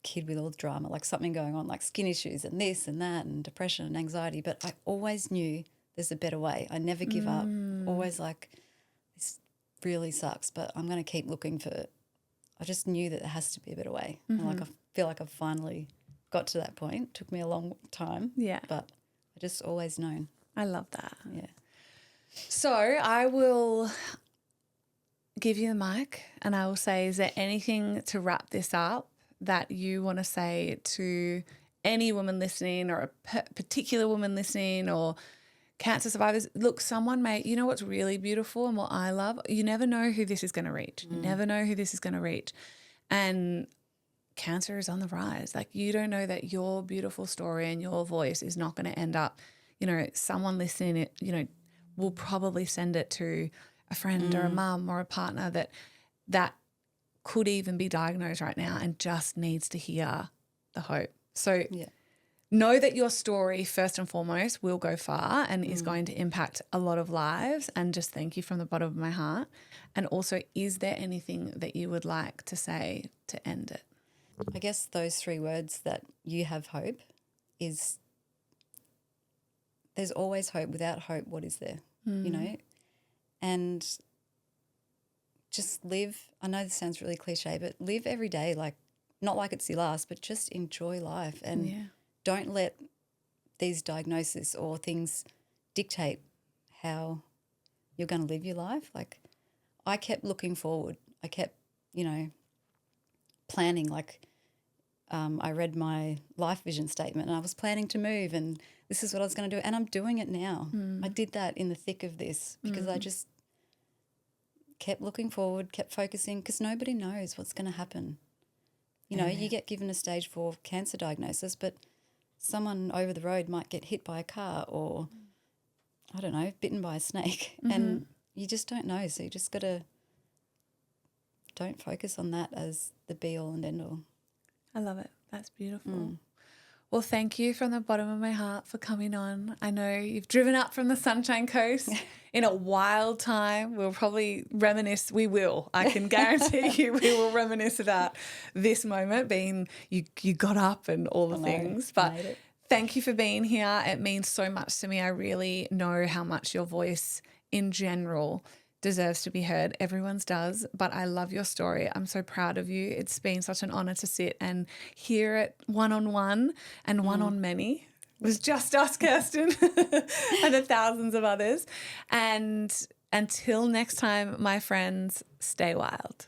kid with all the drama, like something going on, like skin issues and this and that and depression and anxiety, but I always knew there's a better way. I never give up. Always like, this really sucks, but I'm going to keep looking for it. I just knew that there has to be a better way. And I feel like I've finally got to that point. It took me a long time. Yeah. But I just always known. I love that. Yeah. So I will give you the mic and I will say, is there anything to wrap this up that you want to say to any woman listening or a particular woman listening or cancer survivors? Look, someone you know what's really beautiful and what I love? You never know who this is going to reach. You never know who this is going to reach. And cancer is on the rise. Like, you don't know that your beautiful story and your voice is not going to end up, you know, someone listening it, you know, will probably send it to a friend or a mum or a partner that could even be diagnosed right now and just needs to hear the hope. So know that your story, first and foremost, will go far and is going to impact a lot of lives, and just thank you from the bottom of my heart. And also, is there anything that you would like to say to end it? I guess those 3 words, that you have hope, is there's always hope. Without hope, what is there? You know? And just live. I know this sounds really cliche, but live every day like, not like it's your last, but just enjoy life, and don't let these diagnoses or things dictate how you're going to live your life. Like, I kept looking forward. I kept, you know, planning. Like, I read my life vision statement and I was planning to move, and this is what I was going to do, and I'm doing it now. I did that in the thick of this because I just kept looking forward, kept focusing, because nobody knows what's going to happen. You know, you get given a stage 4 cancer diagnosis, but someone over the road might get hit by a car or, I don't know, bitten by a snake, and you just don't know. So you just got to don't focus on that as the be-all and end-all. I love it. That's beautiful. Well, thank you from the bottom of my heart for coming on. I know you've driven up from the Sunshine Coast in a wild time. We'll probably reminisce. We will. I can guarantee you we will reminisce about this moment, being you got up and all the things. But thank you for being here. It means so much to me. I really know how much your voice in general deserves to be heard. Everyone's does, but I love your story. I'm so proud of you. It's been such an honour to sit and hear it one-on-one and one-on-many. It was just us, Kirsten, and the thousands of others. And until next time, my friends, stay wild.